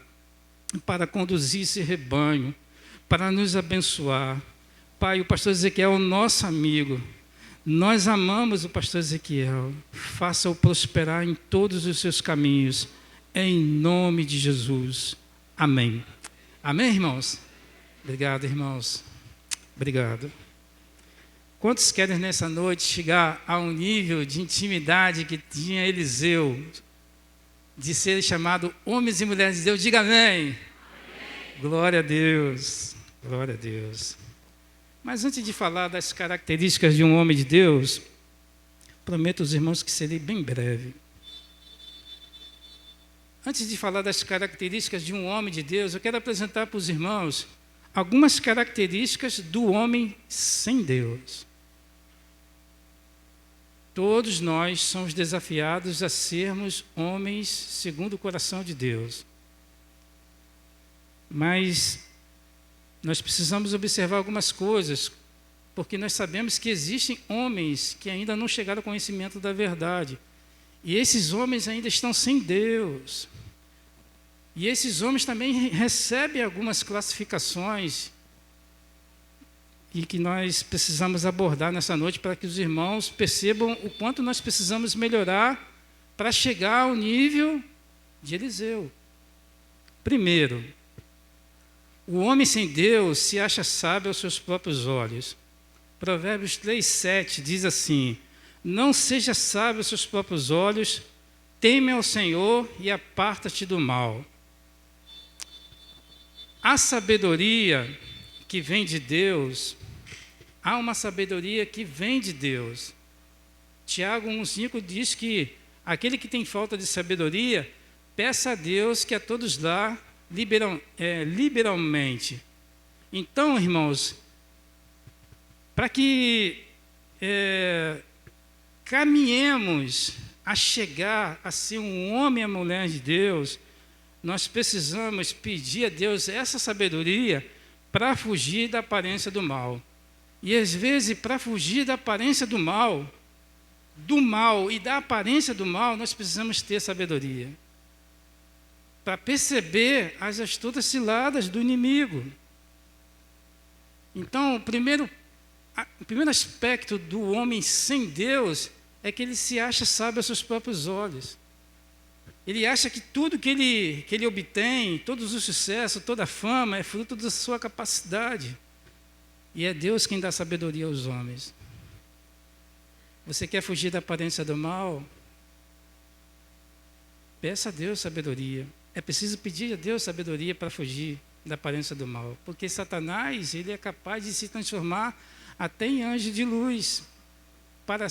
para conduzir esse rebanho, para nos abençoar. Pai, o pastor Ezequiel é o nosso amigo. Nós amamos o pastor Ezequiel. Faça-o prosperar em todos os seus caminhos, em nome de Jesus. Amém. Amém, irmãos? Obrigado, irmãos. Obrigado. Quantos querem nessa noite chegar a um nível de intimidade que tinha Eliseu, de ser chamado homens e mulheres de Deus? Diga amém. Amém. Glória a Deus. Glória a Deus. Mas antes de falar das características de um homem de Deus, prometo aos irmãos que serei bem breve. Antes de falar das características de um homem de Deus, eu quero apresentar para os irmãos algumas características do homem sem Deus. Todos nós somos desafiados a sermos homens segundo o coração de Deus. Mas nós precisamos observar algumas coisas, porque nós sabemos que existem homens que ainda não chegaram ao conhecimento da verdade. E esses homens ainda estão sem Deus. E esses homens também recebem algumas classificações e que nós precisamos abordar nessa noite para que os irmãos percebam o quanto nós precisamos melhorar para chegar ao nível de Eliseu. Primeiro, o homem sem Deus se acha sábio aos seus próprios olhos. Provérbios 3:7 diz assim: não seja sábio aos seus próprios olhos, teme ao Senhor e aparta-te do mal. A sabedoria que vem de Deus, há uma sabedoria que vem de Deus. Tiago 1:5 diz que aquele que tem falta de sabedoria, peça a Deus que a todos dá liberalmente. Então, irmãos, para que caminhemos a chegar a ser um homem e uma mulher de Deus, nós precisamos pedir a Deus essa sabedoria para fugir da aparência do mal. E às vezes, para fugir da aparência do mal e da aparência do mal, nós precisamos ter sabedoria para perceber as astutas ciladas do inimigo. Então, o primeiro aspecto do homem sem Deus é que ele se acha sábio aos seus próprios olhos. Ele acha que tudo que ele obtém, todos os sucessos, toda a fama, é fruto da sua capacidade. E é Deus quem dá sabedoria aos homens. Você quer fugir da aparência do mal? Peça a Deus sabedoria. É preciso pedir a Deus sabedoria para fugir da aparência do mal. Porque Satanás, ele é capaz de se transformar até em anjo de luz para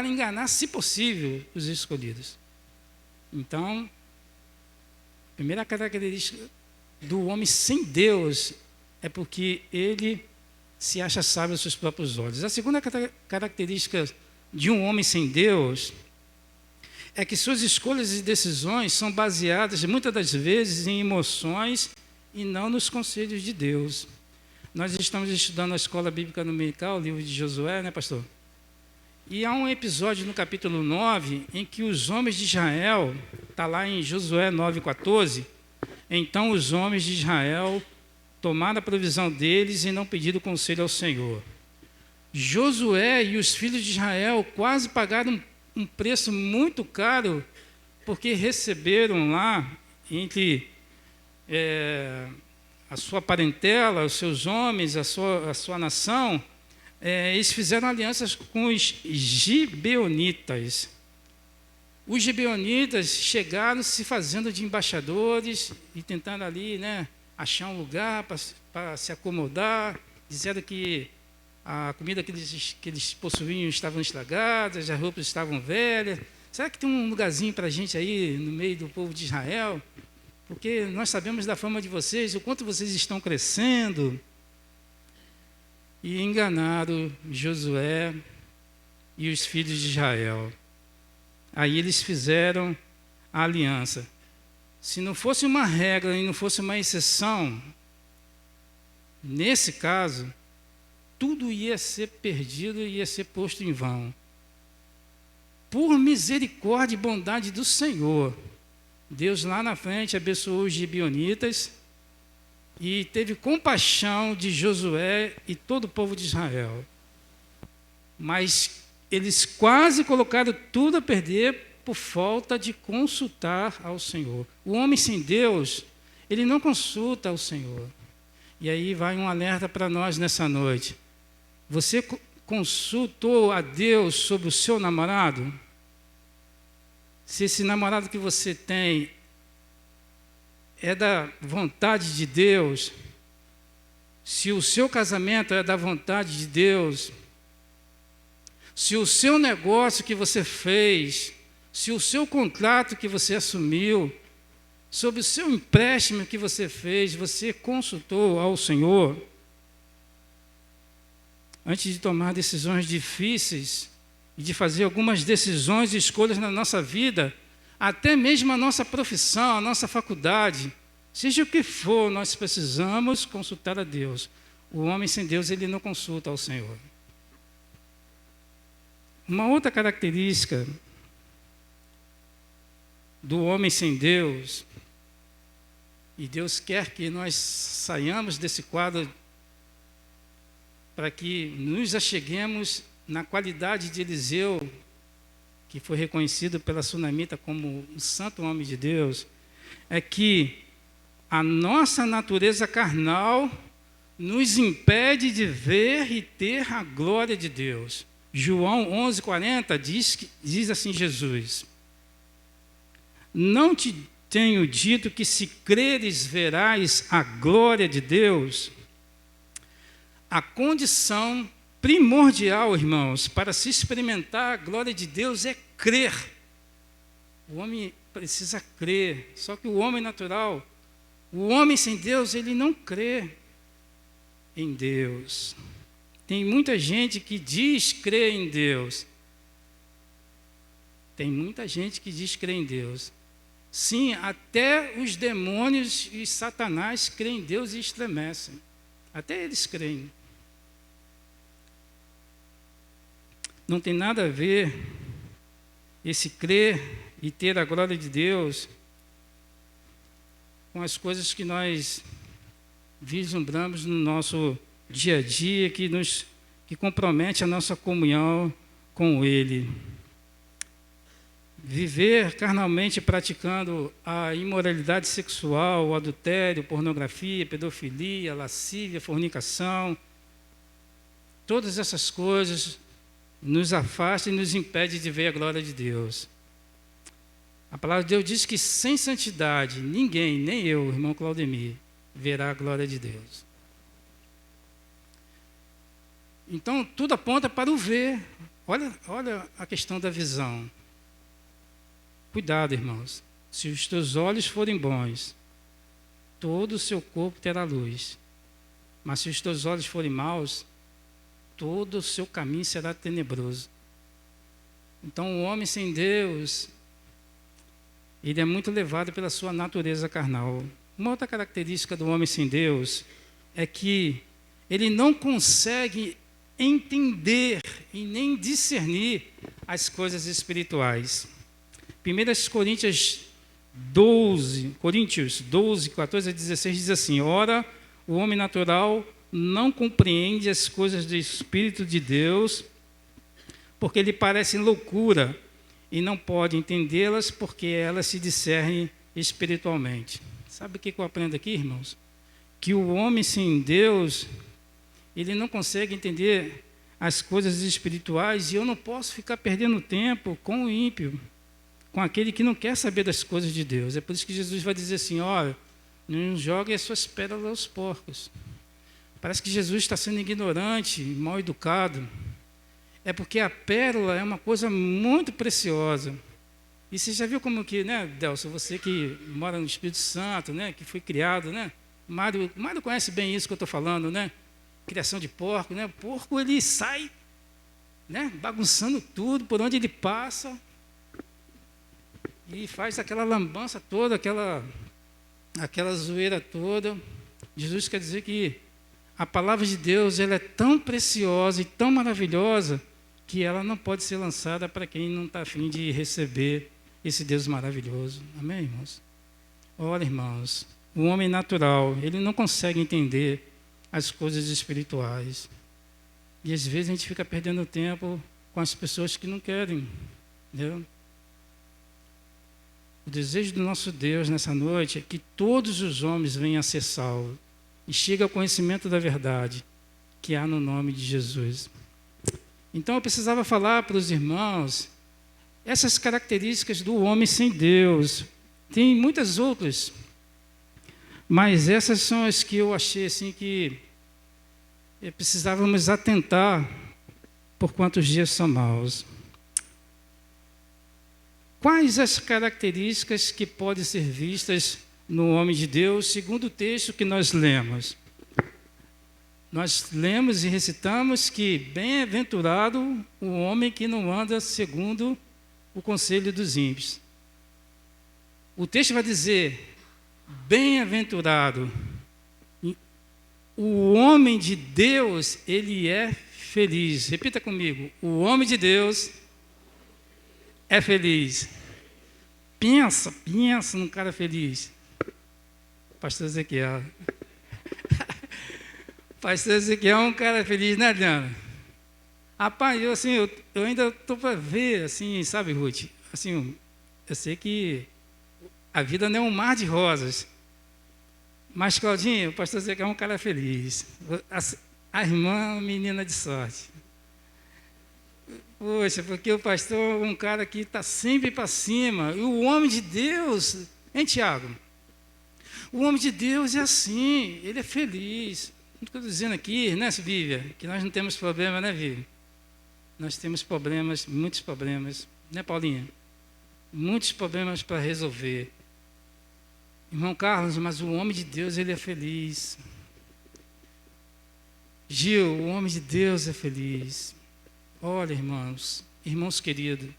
enganar, se possível, os escolhidos. Então, a primeira característica do homem sem Deus é porque ele se acha sábio aos seus próprios olhos. A segunda característica de um homem sem Deus é que suas escolhas e decisões são baseadas, muitas das vezes, em emoções e não nos conselhos de Deus. Nós estamos estudando a Escola Bíblica Dominical, o livro de Josué, né, pastor? E há um episódio no capítulo 9 em que os homens de Israel, está lá em Josué 9,14, então os homens de Israel tomaram a provisão deles e não pediram conselho ao Senhor. Josué e os filhos de Israel quase pagaram um preço muito caro, porque receberam lá, entre a sua parentela, os seus homens, a sua nação, eles fizeram alianças com os gibeonitas. Os gibeonitas chegaram se fazendo de embaixadores e tentando ali, né, achar um lugar para se acomodar, dizendo que a comida que eles possuíam estavam estragadas, as roupas estavam velhas. Será que tem um lugarzinho para a gente aí no meio do povo de Israel? Porque nós sabemos da fama de vocês, o quanto vocês estão crescendo. E enganaram Josué e os filhos de Israel. Aí eles fizeram a aliança. Se não fosse uma regra e não fosse uma exceção, nesse caso, tudo ia ser perdido e ia ser posto em vão. Por misericórdia e bondade do Senhor, Deus lá na frente abençoou os gibeonitas e teve compaixão de Josué e todo o povo de Israel. Mas eles quase colocaram tudo a perder por falta de consultar ao Senhor. O homem sem Deus, ele não consulta ao Senhor. E aí vai um alerta para nós nessa noite. Você consultou a Deus sobre o seu namorado? Se esse namorado que você tem é da vontade de Deus, se o seu casamento é da vontade de Deus, se o seu negócio que você fez, se o seu contrato que você assumiu, sobre o seu empréstimo que você fez, você consultou ao Senhor? Antes de tomar decisões difíceis e de fazer algumas decisões e escolhas na nossa vida, até mesmo a nossa profissão, a nossa faculdade, seja o que for, nós precisamos consultar a Deus. O homem sem Deus, ele não consulta ao Senhor. Uma outra característica do homem sem Deus, e Deus quer que nós saiamos desse quadro para que nos acheguemos na qualidade de Eliseu, que foi reconhecido pela sunamita como um santo homem de Deus, é que a nossa natureza carnal nos impede de ver e ter a glória de Deus. João 11:40 diz assim Jesus: não te tenho dito que se creres verás a glória de Deus? A condição primordial, irmãos, para se experimentar a glória de Deus é crer. O homem precisa crer. Só que o homem natural, o homem sem Deus, ele não crê em Deus. Tem muita gente que diz crer em Deus. Tem muita gente que diz crer em Deus, Sim, até os demônios e Satanás creem em Deus e estremecem. Até eles creem. Não tem nada a ver esse crer e ter a glória de Deus com as coisas que nós vislumbramos no nosso dia a dia, que compromete a nossa comunhão com Ele. Viver carnalmente praticando a imoralidade sexual, o adultério, pornografia, pedofilia, lascívia, fornicação, todas essas coisas nos afastam e nos impedem de ver a glória de Deus. A palavra de Deus diz que sem santidade, ninguém, nem eu, irmão Claudemir, verá a glória de Deus. Então, tudo aponta para o ver. Olha a questão da visão. Cuidado, irmãos. Se os teus olhos forem bons, todo o seu corpo terá luz. Mas se os teus olhos forem maus, todo o seu caminho será tenebroso. Então, o homem sem Deus, ele é muito levado pela sua natureza carnal. Uma outra característica do homem sem Deus é que ele não consegue entender e nem discernir as coisas espirituais. 1 Coríntios 12, 14 a 16 diz assim: ora, o homem natural não compreende as coisas do Espírito de Deus, porque lhe parecem loucura, e não pode entendê-las, porque elas se discernem espiritualmente. Sabe o que eu aprendo aqui, irmãos? Que o homem sem Deus, ele não consegue entender as coisas espirituais, e eu não posso ficar perdendo tempo com o ímpio, com aquele que não quer saber das coisas de Deus. É por isso que Jesus vai dizer assim: olha, não jogue as suas pérolas aos porcos. Parece que Jesus está sendo ignorante, mal educado. É porque a pérola é uma coisa muito preciosa. E você já viu como que, né, Delcio, você que mora no Espírito Santo, né, que foi criado, né? Mário conhece bem isso que eu estou falando, né? Criação de porco, né? O porco, ele sai, né, bagunçando tudo por onde ele passa e faz aquela lambança toda, aquela zoeira toda. Jesus quer dizer que a palavra de Deus, ela é tão preciosa e tão maravilhosa que ela não pode ser lançada para quem não está a fim de receber esse Deus maravilhoso. Amém, irmãos? Olha, irmãos, o homem natural, ele não consegue entender as coisas espirituais. E às vezes a gente fica perdendo tempo com as pessoas que não querem. Entendeu? O desejo do nosso Deus nessa noite é que todos os homens venham a ser salvos e cheguem ao conhecimento da verdade que há no nome de Jesus. Então eu precisava falar para os irmãos essas características do homem sem Deus. Tem muitas outras, mas essas são as que eu achei assim que precisávamos atentar por quantos dias são maus. Quais as características que podem ser vistas no homem de Deus, segundo o texto que nós lemos? Nós lemos e recitamos que bem-aventurado o homem que não anda segundo o conselho dos ímpios. O texto vai dizer, bem-aventurado. O homem de Deus, ele é feliz. Repita comigo, o homem de Deus é feliz. Pensa num cara feliz. Pastor Ezequiel. Pastor Ezequiel é um cara feliz, né, Adriana? Rapaz, eu ainda estou para ver, assim, sabe, Ruth? Assim, eu sei que a vida não é um mar de rosas. Mas, Claudinho, o pastor Ezequiel é um cara feliz. A irmã é uma menina de sorte. Poxa, porque o pastor é um cara que está sempre para cima. E o homem de Deus, hein, Tiago? O homem de Deus é assim, ele é feliz. Não estou dizendo aqui, né, Vívia, que nós não temos problema, né, Vívia? Nós temos problemas, muitos problemas, né, Paulinha? Muitos problemas para resolver. Irmão Carlos, mas o homem de Deus, ele é feliz. Gil, o homem de Deus é feliz. Olha, irmãos queridos,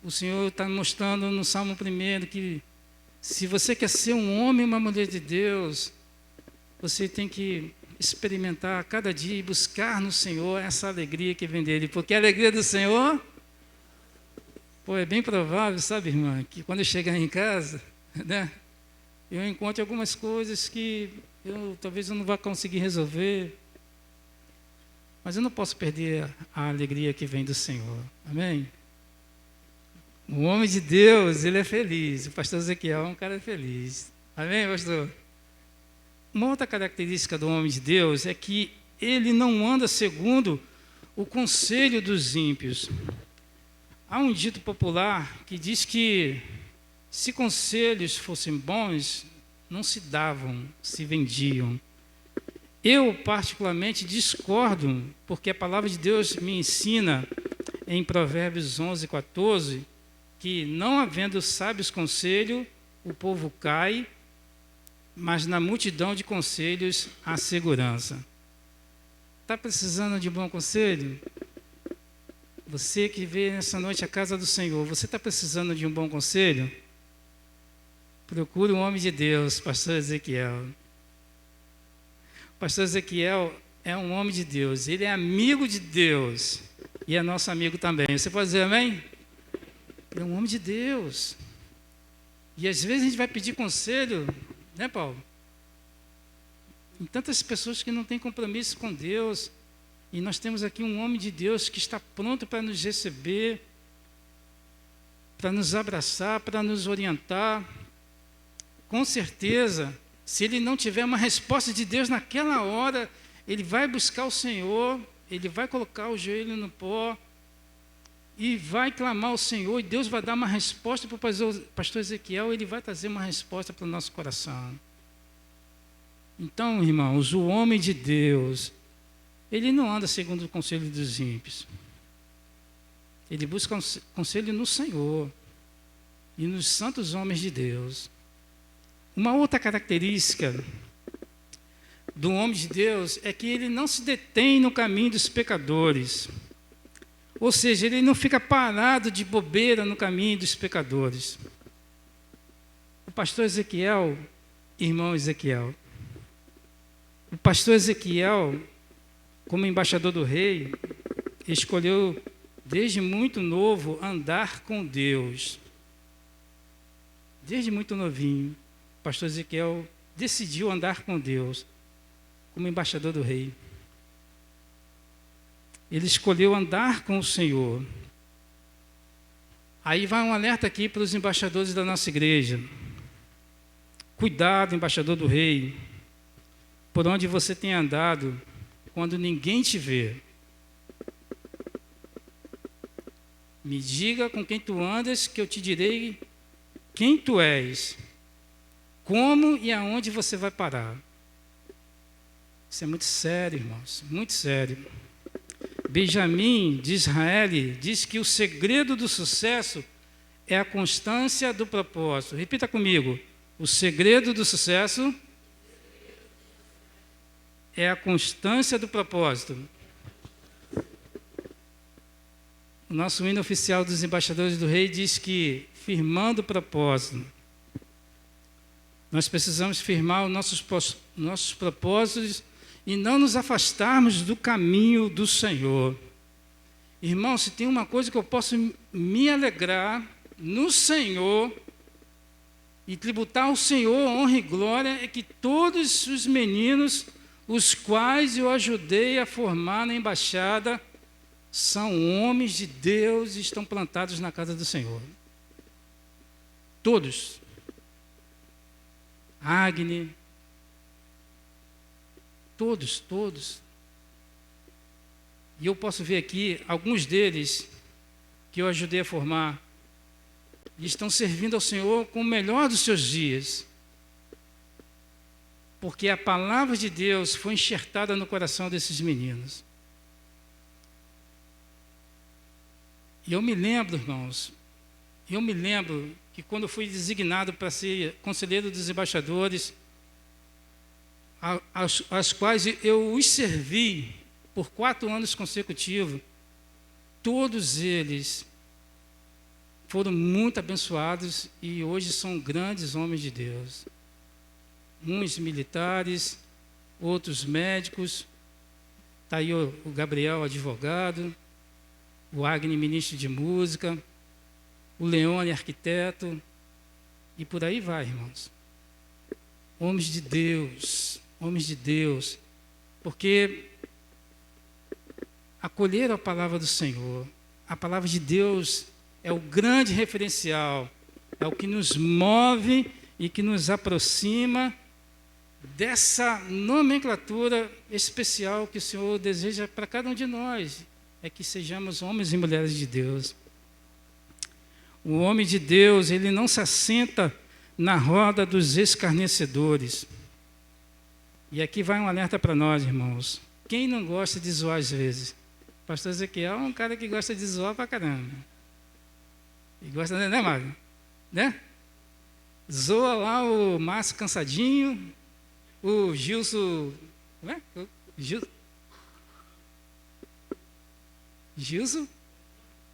o Senhor está mostrando no Salmo 1 que se você quer ser um homem e uma mulher de Deus, você tem que experimentar cada dia e buscar no Senhor essa alegria que vem dele. Porque a alegria do Senhor, é bem provável, sabe, irmã, que quando eu chegar em casa, né, eu encontre algumas coisas que talvez eu não vá conseguir resolver, mas eu não posso perder a alegria que vem do Senhor. Amém? O homem de Deus, ele é feliz. O pastor Ezequiel é um cara feliz. Amém, pastor? Uma outra característica do homem de Deus é que ele não anda segundo o conselho dos ímpios. Há um dito popular que diz que se conselhos fossem bons, não se davam, se vendiam. Eu, particularmente, discordo, porque a palavra de Deus me ensina em Provérbios 11:14, que não havendo sábios conselho, o povo cai, mas na multidão de conselhos há segurança. Está precisando de bom conselho? Você que vê nessa noite a casa do Senhor, você está precisando de um bom conselho? Procure um homem de Deus, pastor Ezequiel. O pastor Ezequiel é um homem de Deus, ele é amigo de Deus e é nosso amigo também. Você pode dizer amém? Ele é um homem de Deus. E às vezes a gente vai pedir conselho, né, Paulo? Em tantas pessoas que não têm compromisso com Deus, e nós temos aqui um homem de Deus que está pronto para nos receber, para nos abraçar, para nos orientar. Com certeza, se ele não tiver uma resposta de Deus naquela hora, ele vai buscar o Senhor, ele vai colocar o joelho no pó e vai clamar ao Senhor, e Deus vai dar uma resposta para o pastor Ezequiel, ele vai trazer uma resposta para o nosso coração. Então, irmãos, o homem de Deus, ele não anda segundo o conselho dos ímpios. Ele busca um conselho no Senhor e nos santos homens de Deus. Uma outra característica do homem de Deus é que ele não se detém no caminho dos pecadores. Ou seja, ele não fica parado de bobeira no caminho dos pecadores. O pastor Ezequiel, irmão Ezequiel, o pastor Ezequiel, como embaixador do rei, escolheu desde muito novo andar com Deus. Desde muito novinho, o pastor Ezequiel decidiu andar com Deus como embaixador do rei. Ele escolheu andar com o Senhor. Aí vai um alerta aqui para os embaixadores da nossa igreja. Cuidado, embaixador do rei, por onde você tem andado quando ninguém te vê. Me diga com quem tu andas, que eu te direi quem tu és, como e aonde você vai parar. Isso é muito sério, irmãos, muito sério. Benjamin de Israel diz que o segredo do sucesso é a constância do propósito. Repita comigo. O segredo do sucesso é a constância do propósito. O nosso hino oficial dos embaixadores do rei diz que, firmando o propósito, nós precisamos firmar os nossos propósitos e não nos afastarmos do caminho do Senhor. Irmão, se tem uma coisa que eu posso me alegrar no Senhor e tributar ao Senhor honra e glória, é que todos os meninos, os quais eu ajudei a formar na embaixada, são homens de Deus e estão plantados na casa do Senhor. Todos. Agni, todos. E eu posso ver aqui alguns deles que eu ajudei a formar e estão servindo ao Senhor com o melhor dos seus dias. Porque a palavra de Deus foi enxertada no coração desses meninos. E eu me lembro, irmãos, que quando eu fui designado para ser conselheiro dos embaixadores, às quais eu os servi por 4 anos consecutivos, todos eles foram muito abençoados e hoje são grandes homens de Deus. Uns militares, outros médicos. Está aí o Gabriel, advogado, o Agni, ministro de música, o Leone, arquiteto, e por aí vai, irmãos. Homens de Deus, porque acolheram a palavra do Senhor. A palavra de Deus é o grande referencial, é o que nos move e que nos aproxima dessa nomenclatura especial que o Senhor deseja para cada um de nós, é que sejamos homens e mulheres de Deus. O homem de Deus, ele não se assenta na roda dos escarnecedores. E aqui vai um alerta para nós, irmãos. Quem não gosta de zoar às vezes? O pastor Ezequiel é um cara que gosta de zoar para caramba. E gosta, né, Mário? Né? Zoa lá o Márcio Cansadinho, o Gilson... Como é? Gilson?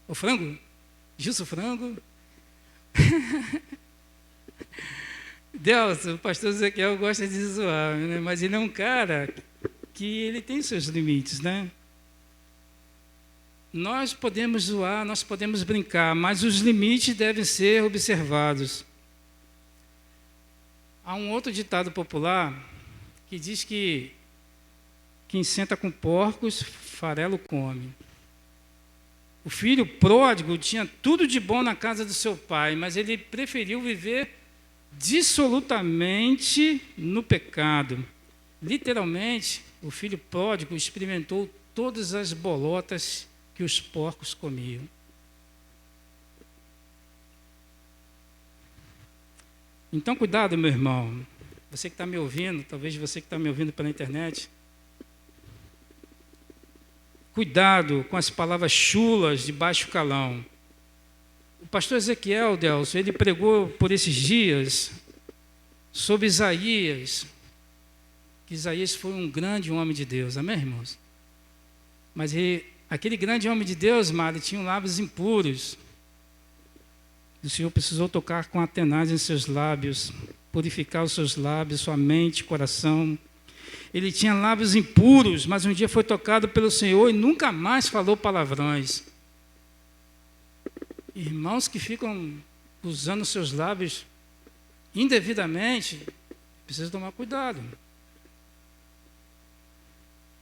O Frango? Gilson Frango? Deus, o pastor Ezequiel gosta de zoar, né? Mas ele é um cara que ele tem seus limites, né? Nós podemos zoar, nós podemos brincar, mas os limites devem ser observados. Há um outro ditado popular que diz que quem senta com porcos, farelo come. O filho pródigo tinha tudo de bom na casa do seu pai, mas ele preferiu viver dissolutamente no pecado. Literalmente, o filho pródigo experimentou todas as bolotas que os porcos comiam. Então, cuidado, meu irmão. Você que está me ouvindo, talvez você que está me ouvindo pela internet. Cuidado com as palavras chulas de baixo calão. O pastor Ezequiel, Delcio, ele pregou por esses dias sobre Isaías, que Isaías foi um grande homem de Deus, amém, irmãos? Mas aquele grande homem de Deus, Mário, tinha lábios impuros. O Senhor precisou tocar com Atenaz em seus lábios, purificar os seus lábios, sua mente, coração. Ele tinha lábios impuros, mas um dia foi tocado pelo Senhor e nunca mais falou palavrões. Irmãos que ficam usando seus lábios indevidamente, precisam tomar cuidado.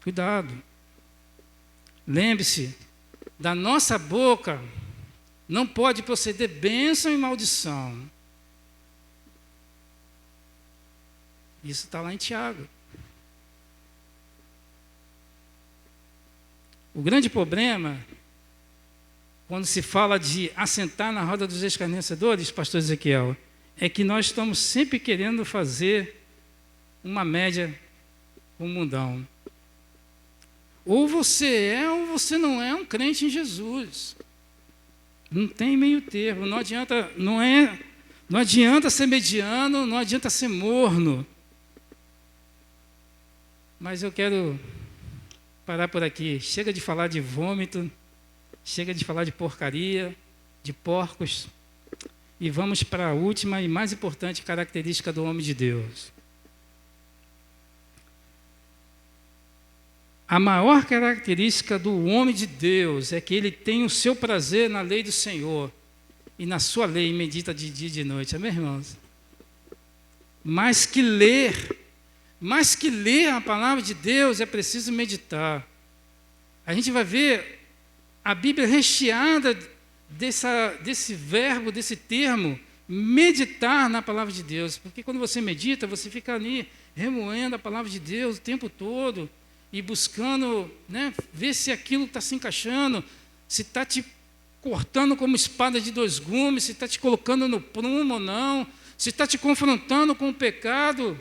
Cuidado. Lembre-se, da nossa boca não pode proceder bênção e maldição. Isso está lá em Tiago. O grande problema, quando se fala de assentar na roda dos escarnecedores, pastor Ezequiel, é que nós estamos sempre querendo fazer uma média com o mundão. Ou você é ou você não é um crente em Jesus. Não tem meio termo, não adianta ser mediano, não adianta ser morno. Mas eu quero parar por aqui. Chega de falar de vômito, chega de falar de porcaria, de porcos, e vamos para a última e mais importante característica do homem de Deus. A maior característica do homem de Deus é que ele tem o seu prazer na lei do Senhor e na sua lei medita de dia e de noite. Amém, irmãos? Mais que ler a palavra de Deus, é preciso meditar. A gente vai ver a Bíblia recheada desse verbo, desse termo, meditar na palavra de Deus. Porque quando você medita, você fica ali remoendo a palavra de Deus o tempo todo e buscando, né, ver se aquilo está se encaixando, se está te cortando como espada de dois gumes, se está te colocando no prumo ou não, se está te confrontando com o pecado.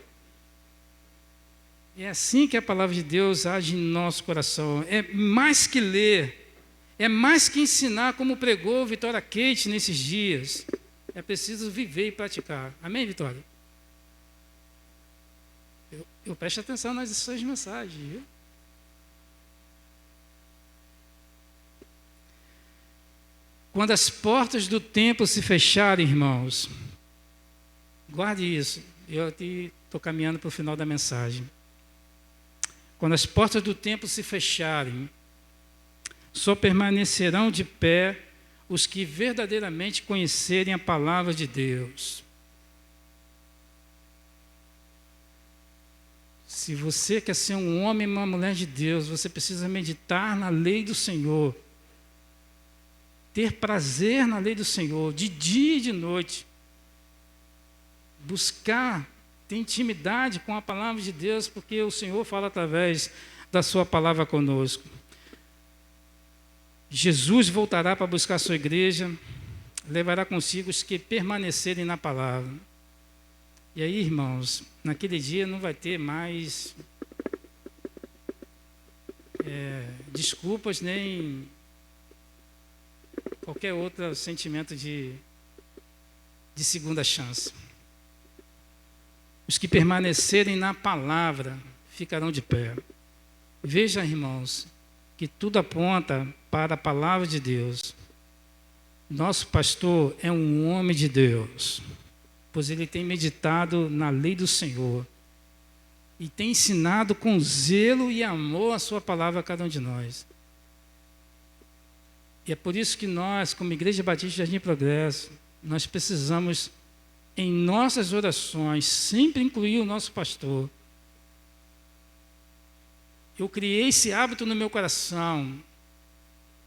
É assim que a palavra de Deus age em nosso coração. É mais que ler, é mais que ensinar, como pregou Vitória Kate nesses dias. É preciso viver e praticar. Amém, Vitória? Eu presto atenção nas suas mensagens, viu? Quando as portas do templo se fecharem, irmãos, guarde isso. Eu aqui estou caminhando para o final da mensagem. Quando as portas do templo se fecharem, só permanecerão de pé os que verdadeiramente conhecerem a palavra de Deus. Se você quer ser um homem e uma mulher de Deus, você precisa meditar na lei do Senhor, ter prazer na lei do Senhor, de dia e de noite, buscar ter intimidade com a palavra de Deus, porque o Senhor fala através da sua palavra conosco. Jesus voltará para buscar a sua igreja, levará consigo os que permanecerem na palavra. E aí, irmãos, naquele dia não vai ter mais desculpas, nem qualquer outro sentimento de segunda chance. Os que permanecerem na palavra ficarão de pé. Veja, irmãos, que tudo aponta para a palavra de Deus. Nosso pastor é um homem de Deus, pois ele tem meditado na lei do Senhor e tem ensinado com zelo e amor a sua palavra a cada um de nós. E é por isso que nós, como Igreja Batista Jardim Progresso, nós precisamos, em nossas orações, sempre incluir o nosso pastor. Eu criei esse hábito no meu coração,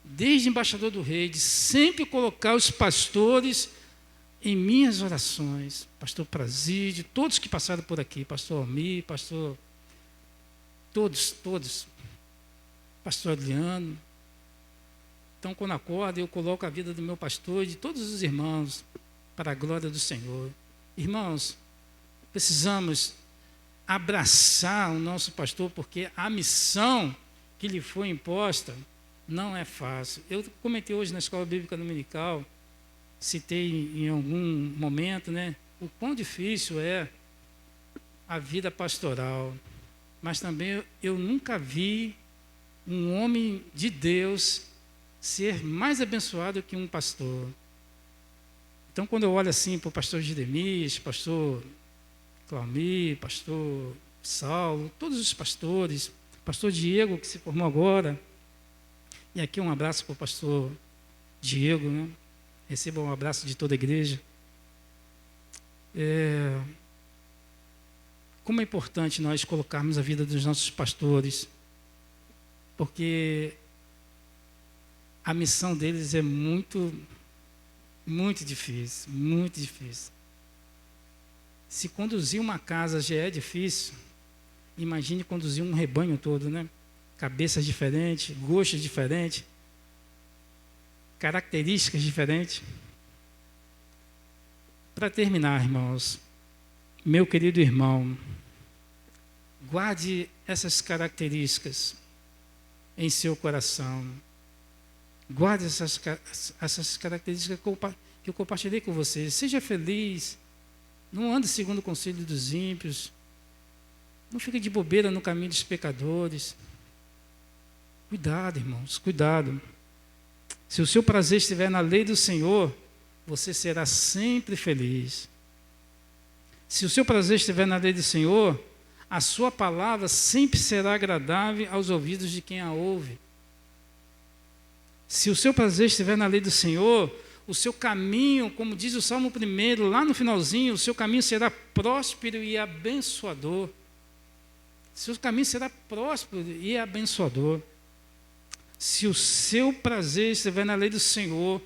desde embaixador do rei, de sempre colocar os pastores em minhas orações. Pastor Prazídio, todos que passaram por aqui, pastor Almir, pastor... Todos. Pastor Adriano. Então, quando acordo, eu coloco a vida do meu pastor e de todos os irmãos para a glória do Senhor. Irmãos, precisamos abraçar o nosso pastor, porque a missão que lhe foi imposta não é fácil. Eu comentei hoje na Escola Bíblica Dominical, citei em algum momento, o quão difícil é a vida pastoral. Mas também eu nunca vi um homem de Deus ser mais abençoado que um pastor. Então, quando eu olho assim para o pastor Jeremias, pastor Claumir, pastor Saulo, todos os pastores, pastor Diego, que se formou agora, e aqui um abraço para o pastor Diego, receba um abraço de toda a igreja. Como é importante nós colocarmos a vida dos nossos pastores, porque a missão deles é muito difícil, muito difícil. Se conduzir uma casa já é difícil, imagine conduzir um rebanho todo, Cabeças diferentes, gostos diferentes, características diferentes. Para terminar, irmãos, meu querido irmão, guarde essas características em seu coração. Guarde essas características que eu compartilhei com você. Seja feliz. Não ande segundo o conselho dos ímpios. Não fique de bobeira no caminho dos pecadores. Cuidado, irmãos, cuidado. Se o seu prazer estiver na lei do Senhor, você será sempre feliz. Se o seu prazer estiver na lei do Senhor, a sua palavra sempre será agradável aos ouvidos de quem a ouve. Se o seu prazer estiver na lei do Senhor, o seu caminho, como diz o Salmo 1, lá no finalzinho, o seu caminho será próspero e abençoador. Seu caminho será próspero e abençoador. Se o seu prazer estiver na lei do Senhor,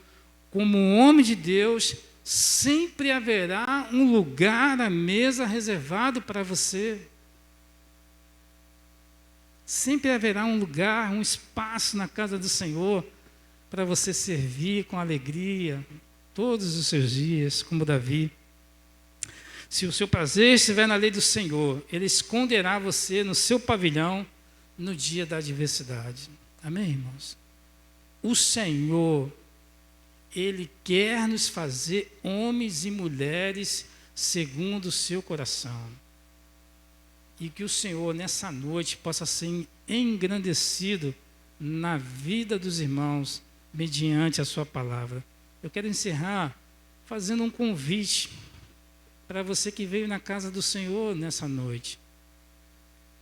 como um homem de Deus, sempre haverá um lugar à mesa reservado para você. Sempre haverá um lugar, um espaço na casa do Senhor para você servir com alegria todos os seus dias, como Davi. Se o seu prazer estiver na lei do Senhor, Ele esconderá você no seu pavilhão no dia da adversidade. Amém, irmãos? O Senhor, Ele quer nos fazer homens e mulheres segundo o seu coração. E que o Senhor, nessa noite, possa ser engrandecido na vida dos irmãos, mediante a sua palavra. eu quero encerrar fazendo um convite para você que veio na casa do Senhor nessa noite.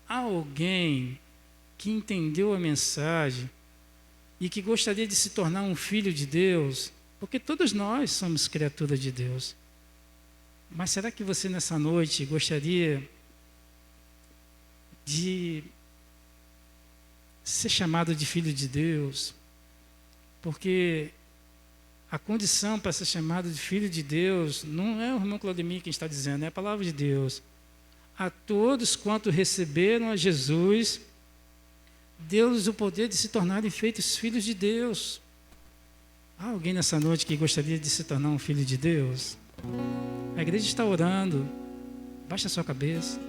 Há alguém que entendeu a mensagem e que gostaria de se tornar um filho de Deus? Porque todos nós somos criaturas de Deus. Mas será que você nessa noite gostaria de ser chamado de filho de Deus? Porque a condição para ser chamado de filho de Deus não é o irmão Claudemir quem está dizendo, é a palavra de Deus. A todos quanto receberam a Jesus, deu-lhes o poder de se tornarem feitos filhos de Deus. Há alguém nessa noite que gostaria de se tornar um filho de Deus? A igreja está orando. Baixa a sua cabeça.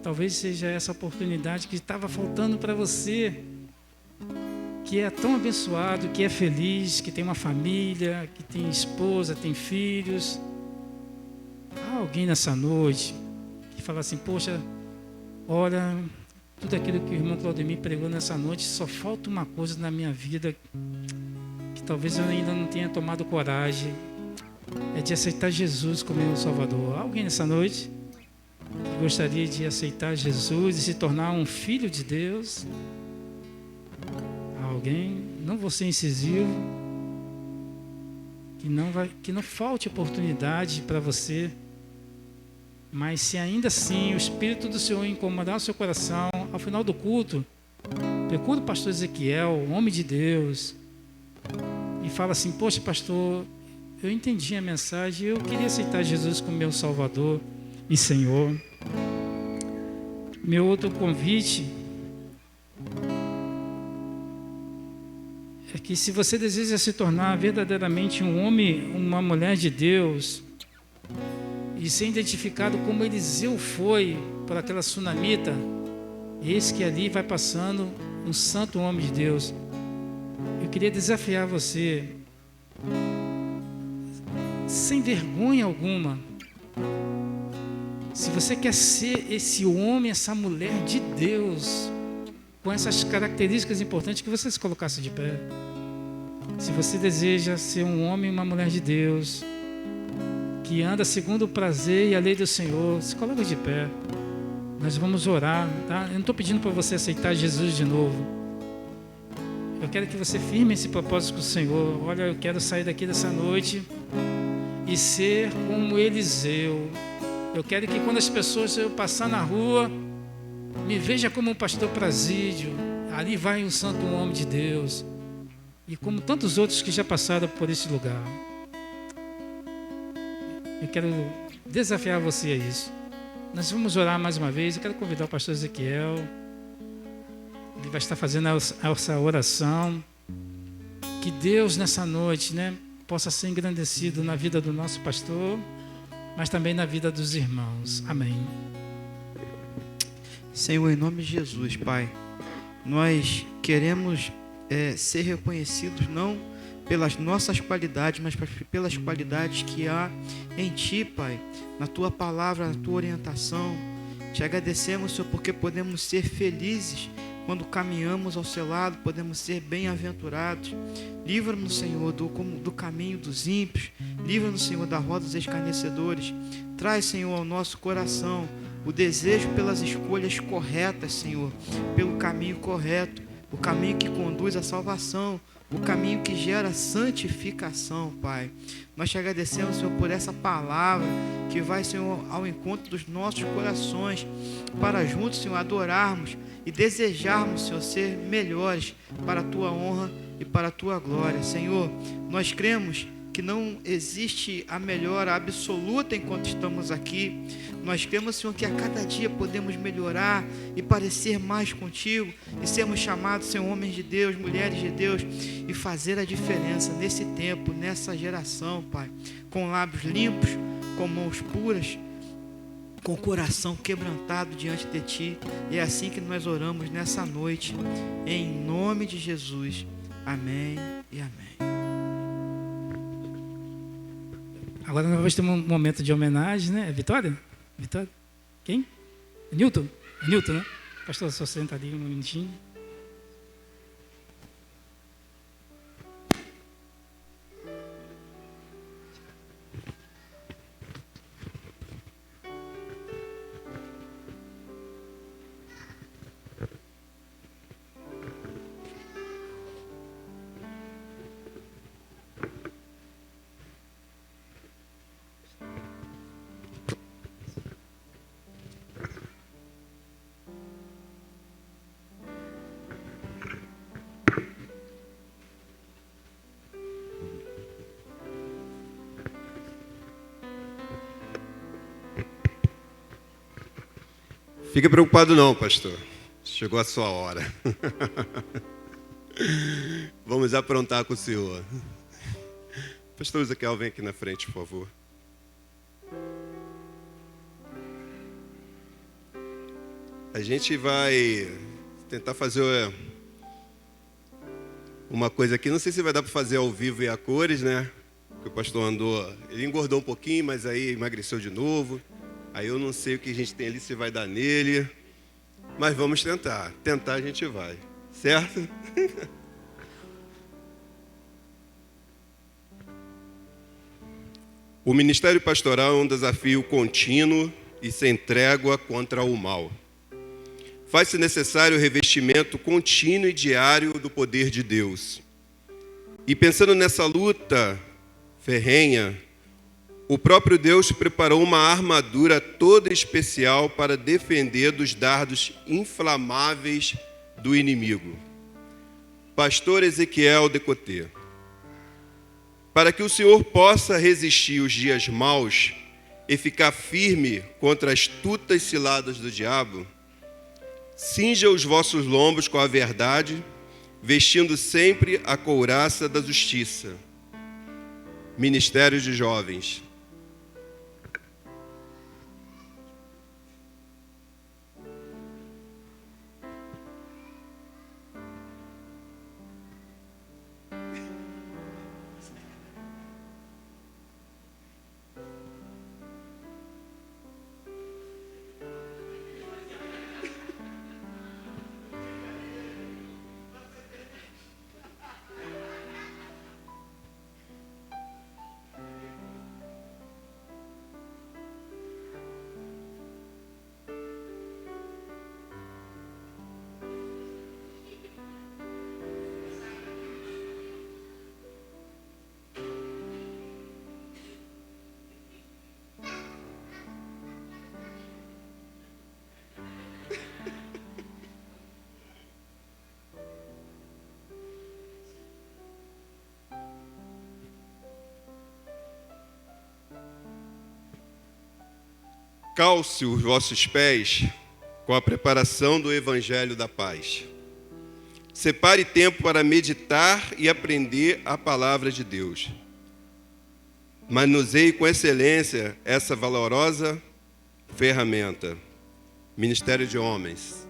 Talvez seja essa oportunidade que estava faltando para você, que é tão abençoado, que é feliz, que tem uma família, que tem esposa, tem filhos. Há alguém nessa noite que fala assim: poxa, olha, tudo aquilo que o irmão Claudemir pregou nessa noite, só falta uma coisa na minha vida que talvez eu ainda não tenha tomado coragem, é de aceitar Jesus como meu Salvador. Há alguém nessa noite que gostaria de aceitar Jesus e se tornar um filho de Deus? Há alguém? Não vou ser incisivo, que não falte oportunidade para você. Mas se ainda assim o Espírito do Senhor incomodar o seu coração, ao final do culto, procura o pastor Ezequiel, homem de Deus, e fala assim: poxa, pastor, eu entendi a mensagem, eu queria aceitar Jesus como meu Salvador e Senhor. Meu outro convite é que, se você deseja se tornar verdadeiramente um homem, uma mulher de Deus, e ser identificado como Eliseu foi por aquela sunamita, eis que ali vai passando um santo homem de Deus. Eu queria desafiar você, sem vergonha alguma, se você quer ser esse homem, essa mulher de Deus, com essas características importantes, que você se colocasse de pé. Se você deseja ser um homem e uma mulher de Deus, que anda segundo o prazer e a lei do Senhor, se coloque de pé. Nós vamos orar, tá? Eu não estou pedindo para você aceitar Jesus de novo. Eu quero que você firme esse propósito com o Senhor. Olha, eu quero sair daqui dessa noite e ser como Eliseu. Eu quero que, quando as pessoas, eu passar na rua, me veja como um pastor Prazídio. Ali vai um santo homem de Deus. E como tantos outros que já passaram por esse lugar. Eu quero desafiar você a isso. Nós vamos orar mais uma vez. Eu quero convidar o pastor Ezequiel. Ele vai estar fazendo essa oração. Que Deus nessa noite, possa ser engrandecido na vida do nosso pastor, mas também na vida dos irmãos. Amém. Senhor, em nome de Jesus, Pai, nós queremos ser reconhecidos não pelas nossas qualidades, mas pelas qualidades que há em Ti, Pai, na Tua palavra, na Tua orientação. Te agradecemos, Senhor, porque podemos ser felizes quando caminhamos ao Seu lado, podemos ser bem-aventurados. Livra-nos, Senhor, do caminho dos ímpios, livra-nos, Senhor, da roda dos escarnecedores. Traz, Senhor, ao nosso coração o desejo pelas escolhas corretas, Senhor, pelo caminho correto, o caminho que conduz à salvação, o caminho que gera santificação, Pai. Nós te agradecemos, Senhor, por essa palavra que vai, Senhor, ao encontro dos nossos corações, para juntos, Senhor, adorarmos e desejarmos, Senhor, ser melhores para a Tua honra e para a Tua glória. Senhor, nós cremos que não existe a melhora absoluta enquanto estamos aqui. Nós cremos, Senhor, que a cada dia podemos melhorar e parecer mais contigo e sermos chamados, Senhor, homens de Deus, mulheres de Deus, e fazer a diferença nesse tempo, nessa geração, Pai, com lábios limpos, com mãos puras, com o coração quebrantado diante de Ti. E é assim que nós oramos nessa noite, em nome de Jesus. Amém e amém. Agora nós vamos ter um momento de homenagem, né? Vitória? Vitória? Quem? Newton? Newton, né? Pastor, só senta ali um minutinho. Fica preocupado não, pastor. Chegou a sua hora. Vamos aprontar com o senhor. Pastor Ezequiel, vem aqui na frente, por favor. A gente vai tentar fazer uma coisa aqui. Não sei se vai dar para fazer ao vivo e a cores, né? Porque o pastor andou... Ele engordou um pouquinho, mas aí emagreceu de novo. Aí eu não sei o que a gente tem ali, se vai dar nele. Mas vamos tentar. Tentar a gente vai. Certo? O ministério pastoral é um desafio contínuo e sem trégua contra o mal. Faz-se necessário o revestimento contínuo e diário do poder de Deus. E pensando nessa luta ferrenha, o próprio Deus preparou uma armadura toda especial para defender dos dardos inflamáveis do inimigo. Pastor Ezequiel Decotê. Para que o Senhor possa resistir os dias maus e ficar firme contra as astutas ciladas do diabo, cinja os vossos lombos com a verdade, vestindo sempre a couraça da justiça. Ministério de Jovens. Calce os vossos pés com a preparação do Evangelho da Paz. Separe tempo para meditar e aprender a palavra de Deus. Manuseie com excelência essa valorosa ferramenta. Ministério de Homens.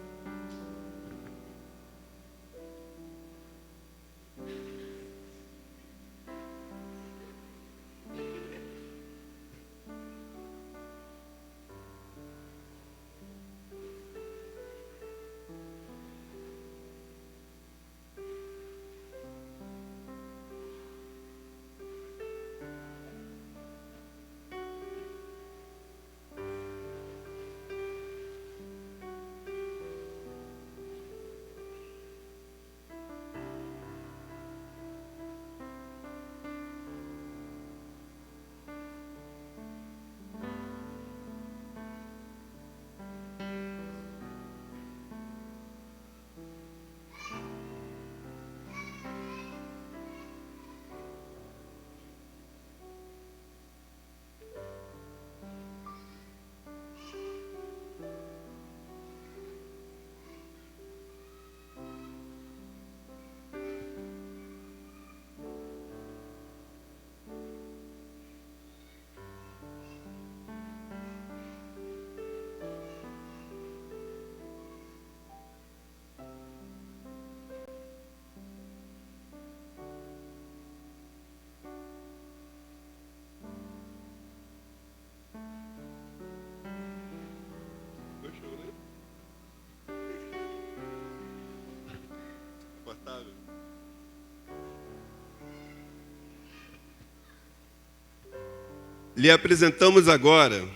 Lhe apresentamos agora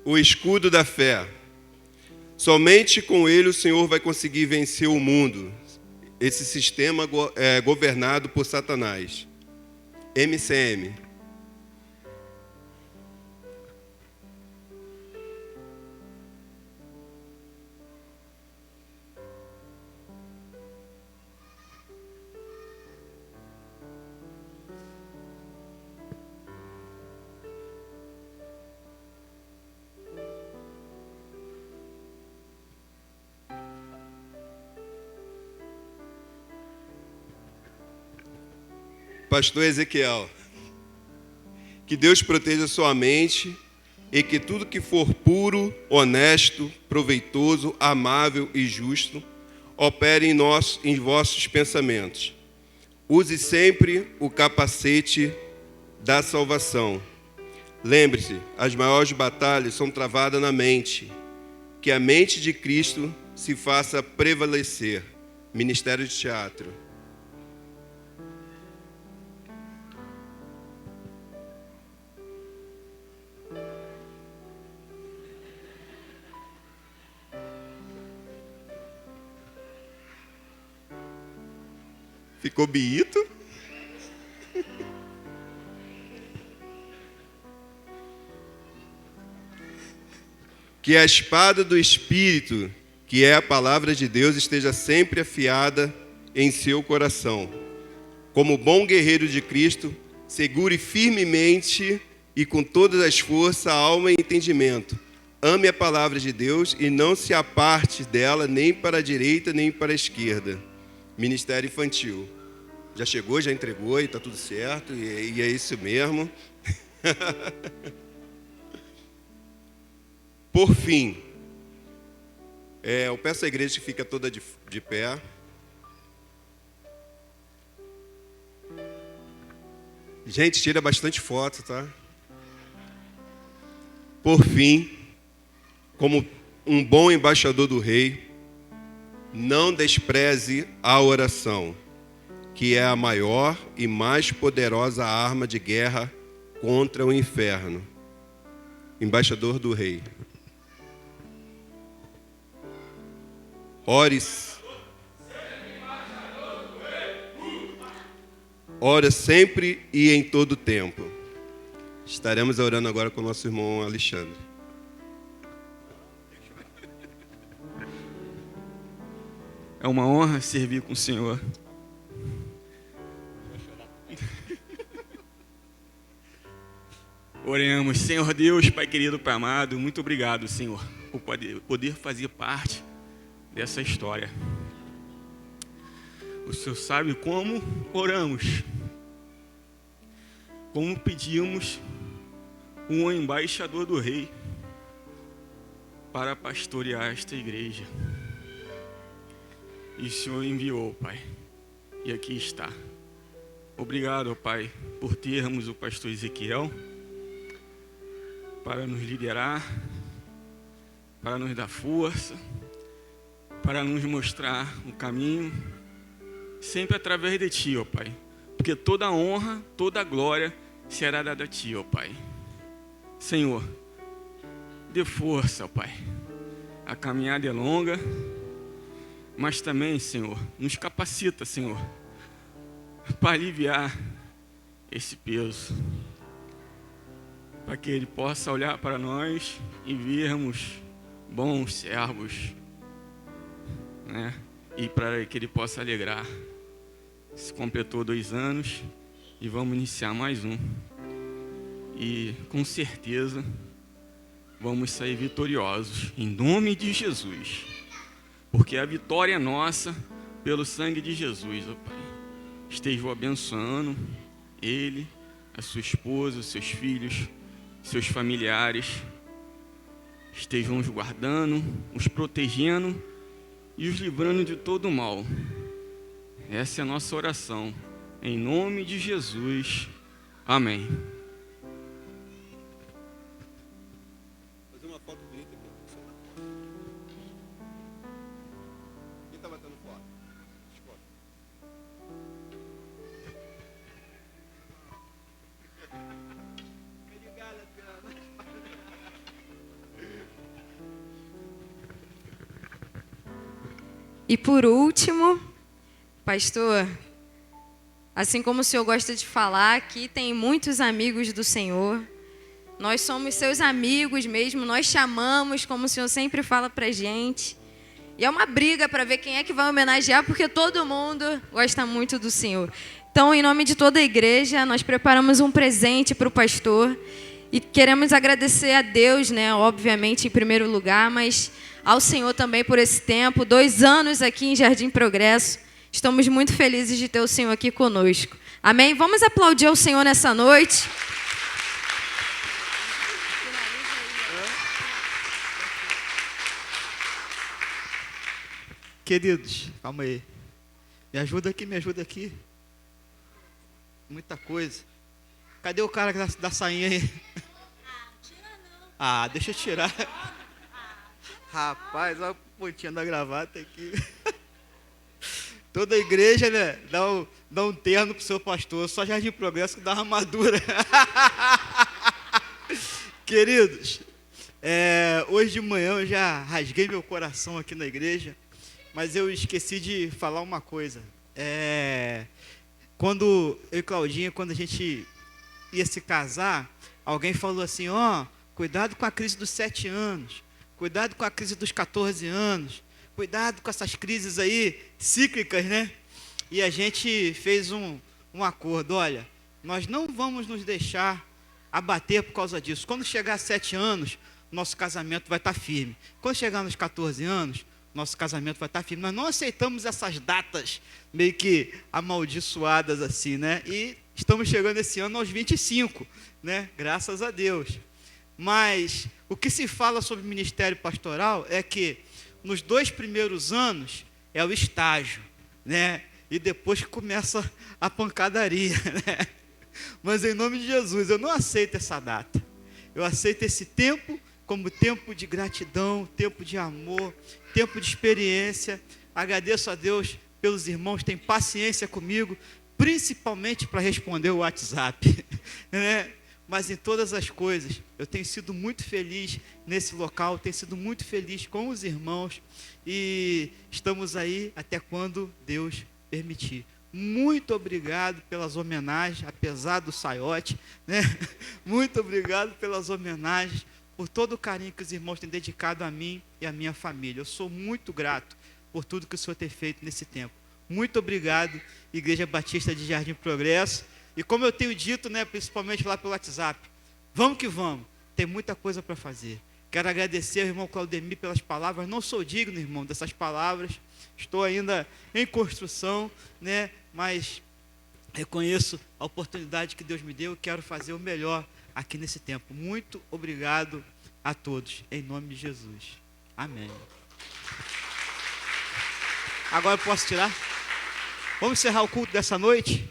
o escudo da fé. Somente com ele o Senhor vai conseguir vencer o mundo, esse sistema governado por Satanás. MCM. Pastor Ezequiel. Que Deus proteja sua mente e que tudo que for puro, honesto, proveitoso, amável e justo opere em vossos pensamentos. Use sempre o capacete da salvação. Lembre-se, as maiores batalhas são travadas na mente. Que a mente de Cristo se faça prevalecer. Ministério de Teatro. Ficou biito? Que a espada do Espírito, que é a palavra de Deus, esteja sempre afiada em seu coração. Como bom guerreiro de Cristo, segure firmemente e com todas as forças a alma e entendimento. Ame a palavra de Deus e não se aparte dela nem para a direita nem para a esquerda. Ministério Infantil. Já chegou, já entregou e está tudo certo, e é isso mesmo. Por fim, eu peço à igreja que fica toda de pé. Gente, tira bastante foto, tá? Por fim, como um bom embaixador do rei, não despreze a oração, que é a maior e mais poderosa arma de guerra contra o inferno. Embaixador do rei. Ora sempre e em todo tempo. Estaremos orando agora com o nosso irmão Alexandre. É uma honra servir com o Senhor. Oremos. Senhor Deus, Pai querido, Pai amado, muito obrigado, Senhor, por poder fazer parte dessa história. O Senhor sabe como oramos, como pedimos um embaixador do Rei para pastorear esta igreja. E o Senhor enviou, Pai, e aqui está. Obrigado, Pai, por termos o pastor Ezequiel para nos liderar, para nos dar força, para nos mostrar o caminho, sempre através de Ti, ó Pai. Porque toda honra, toda glória será dada a Ti, ó Pai. Senhor, dê força, ó Pai. A caminhada é longa, mas também, Senhor, nos capacita, Senhor, para aliviar esse peso. Para que Ele possa olhar para nós e vermos bons servos, né? E para que Ele possa alegrar. Se completou 2 anos e vamos iniciar mais um. E com certeza vamos sair vitoriosos, em nome de Jesus. Porque a vitória é nossa pelo sangue de Jesus, ó Pai. Esteja o abençoando, ele, a sua esposa, os seus filhos, seus familiares. Estejam os guardando, os protegendo e os livrando de todo o mal. Essa é a nossa oração. Em nome de Jesus. Amém. Fazer uma foto bonita aqui. Quem está batendo foto? E por último, pastor, assim como o senhor gosta de falar, aqui tem muitos amigos do Senhor. Nós somos seus amigos mesmo, nós chamamos, como o senhor sempre fala pra gente. E é uma briga para ver quem é que vai homenagear, porque todo mundo gosta muito do Senhor. Então, em nome de toda a igreja, nós preparamos um presente para o pastor. E queremos agradecer a Deus, né, obviamente, em primeiro lugar, mas ao Senhor também por esse tempo. 2 anos aqui em Jardim Progresso. Estamos muito felizes de ter o Senhor aqui conosco. Amém? Vamos aplaudir ao Senhor nessa noite. Queridos, calma aí. Me ajuda aqui, me ajuda aqui. Muita coisa. Cadê o cara da sainha aí? Ah, deixa eu tirar. Rapaz, olha a pontinha da gravata aqui. Toda igreja, né, dá um terno pro seu pastor. Só Jardim Progresso que dá uma armadura. Queridos, hoje de manhã eu já rasguei meu coração aqui na igreja, mas eu esqueci de falar uma coisa. Quando eu e Claudinha, quando a gente ia se casar, alguém falou assim, cuidado com a crise dos 7 anos, cuidado com a crise dos 14 anos, cuidado com essas crises aí cíclicas, né? E a gente fez um acordo, olha, nós não vamos nos deixar abater por causa disso. Quando chegar a 7 anos, nosso casamento vai estar firme. Quando chegar nos 14 anos, nosso casamento vai estar firme. Nós não aceitamos essas datas meio que amaldiçoadas assim, né? E estamos chegando esse ano aos 25, né? Graças a Deus. Mas o que se fala sobre o ministério pastoral é que nos 2 primeiros anos é o estágio, né? E depois começa a pancadaria, né? Mas em nome de Jesus, eu não aceito essa data. Eu aceito esse tempo como tempo de gratidão, tempo de amor, tempo de experiência. Agradeço a Deus pelos irmãos que têm paciência comigo, principalmente para responder o WhatsApp, né? Mas em todas as coisas, eu tenho sido muito feliz nesse local, tenho sido muito feliz com os irmãos e estamos aí até quando Deus permitir. Muito obrigado pelas homenagens, apesar do saiote, né? Muito obrigado pelas homenagens, por todo o carinho que os irmãos têm dedicado a mim e a minha família. Eu sou muito grato por tudo que o Senhor tem feito nesse tempo. Muito obrigado, Igreja Batista de Jardim Progresso. E como eu tenho dito, né, principalmente lá pelo WhatsApp, vamos que vamos, tem muita coisa para fazer. Quero agradecer ao irmão Claudemir pelas palavras. Não sou digno, irmão, dessas palavras. Estou ainda em construção, né, mas reconheço a oportunidade que Deus me deu e quero fazer o melhor aqui nesse tempo. Muito obrigado a todos, em nome de Jesus. Amém. Agora eu posso tirar? Vamos encerrar o culto dessa noite?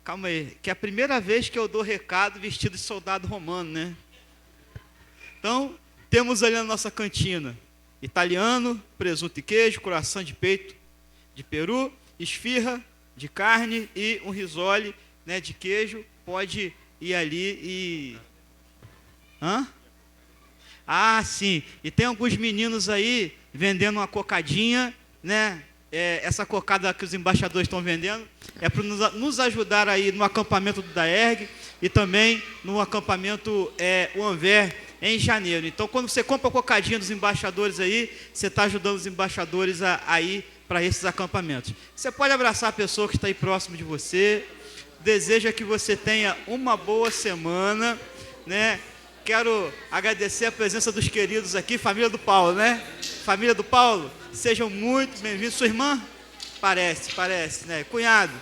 Calma aí, que é a primeira vez que eu dou recado vestido de soldado romano, né? Então, temos ali na nossa cantina italiano, presunto e queijo, coração de peito de peru, esfirra de carne e um risole, né, de queijo. Pode ir ali e... Ah, sim. E tem alguns meninos aí vendendo uma cocadinha, né? Essa cocada que os embaixadores estão vendendo é para nos ajudar aí no acampamento do DAERG e também no acampamento Anver em janeiro. Então, quando você compra a cocadinha dos embaixadores aí, você está ajudando os embaixadores a ir para esses acampamentos. Você pode abraçar a pessoa que está aí próximo de você. Desejo que você tenha uma boa semana, né? Quero agradecer a presença dos queridos aqui, família do Paulo, né? Família do Paulo, sejam muito bem-vindos. Sua irmã? Parece, né? Cunhado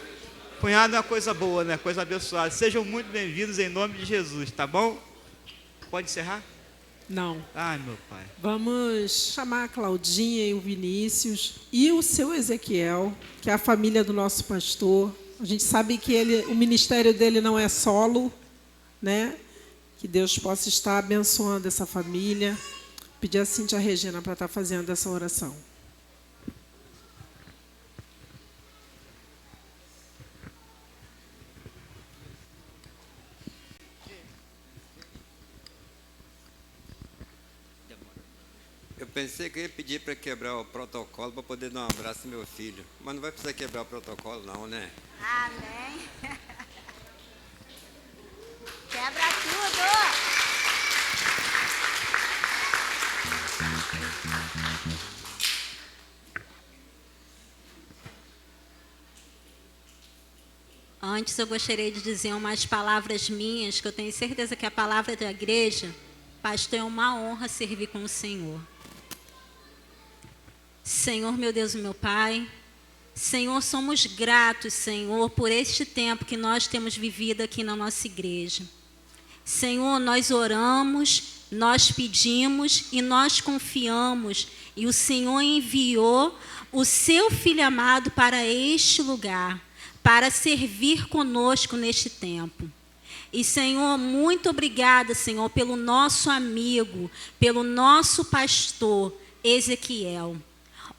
é uma coisa boa, né? Coisa abençoada. Sejam muito bem-vindos em nome de Jesus, tá bom? Pode encerrar? Não. Ai, meu pai. Vamos chamar a Claudinha e o Vinícius e o seu Ezequiel, que é a família do nosso pastor. A gente sabe que o ministério dele não é solo, né? Que Deus possa estar abençoando essa família. Pedir a Cíntia Regina para estar fazendo essa oração. Eu pensei que eu ia pedir para quebrar o protocolo para poder dar um abraço ao meu filho. Mas não vai precisar quebrar o protocolo não, né? Amém. Quebra tudo! Antes eu gostaria de dizer umas palavras minhas, que eu tenho certeza que a palavra da igreja, pastor, é uma honra servir com o Senhor. Senhor, meu Deus e meu Pai, Senhor, somos gratos, Senhor, por este tempo que nós temos vivido aqui na nossa igreja. Senhor, nós oramos, nós pedimos e nós confiamos. E o Senhor enviou o seu Filho amado para este lugar, para servir conosco neste tempo. E, Senhor, muito obrigada, Senhor, pelo nosso amigo, pelo nosso pastor, Ezequiel.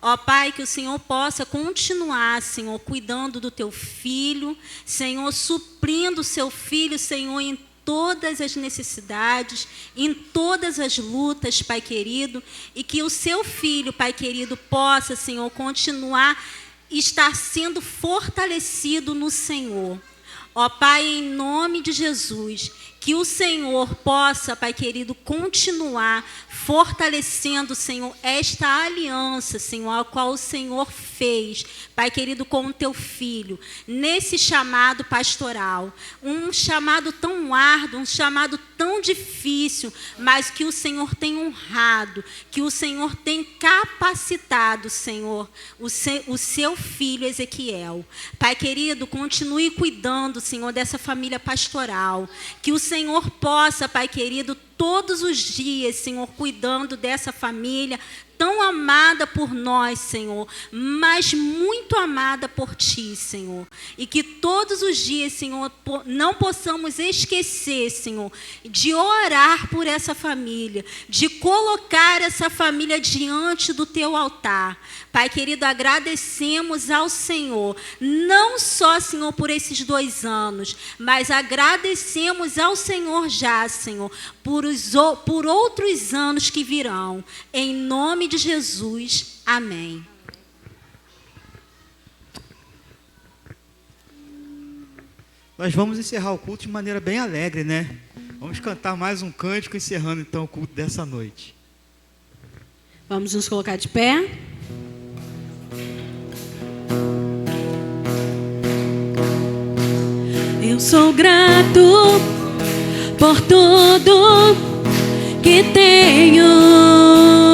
Ó Pai, que o Senhor possa continuar, Senhor, cuidando do teu filho, Senhor, suprindo o seu filho, Senhor, em todas as necessidades, em todas as lutas, Pai querido, e que o seu filho, Pai querido, possa, Senhor, continuar estar sendo fortalecido no Senhor. Ó Pai, em nome de Jesus, que o Senhor possa, Pai querido, continuar fortalecendo, Senhor, esta aliança, Senhor, a qual o Senhor fez, Pai querido, com o teu filho, nesse chamado pastoral. Um chamado tão árduo, um chamado tão difícil, mas que o Senhor tem honrado, que o Senhor tem capacitado, Senhor, o seu filho Ezequiel. Pai querido, continue cuidando, Senhor, dessa família pastoral. Que o Senhor possa, Pai querido, todos os dias, Senhor, cuidando dessa família tão amada por nós, Senhor, mas muito amada por Ti, Senhor. E que todos os dias, Senhor, não possamos esquecer, Senhor, de orar por essa família, de colocar essa família diante do Teu altar. Pai querido, agradecemos ao Senhor, não só, Senhor, por esses 2 anos, mas agradecemos ao Senhor já, Senhor, por outros anos que virão. Em nome de Jesus, amém. Nós vamos encerrar o culto de maneira bem alegre, né? Vamos cantar mais um cântico, encerrando então o culto dessa noite. Vamos nos colocar de pé. Eu sou grato por tudo que tenho.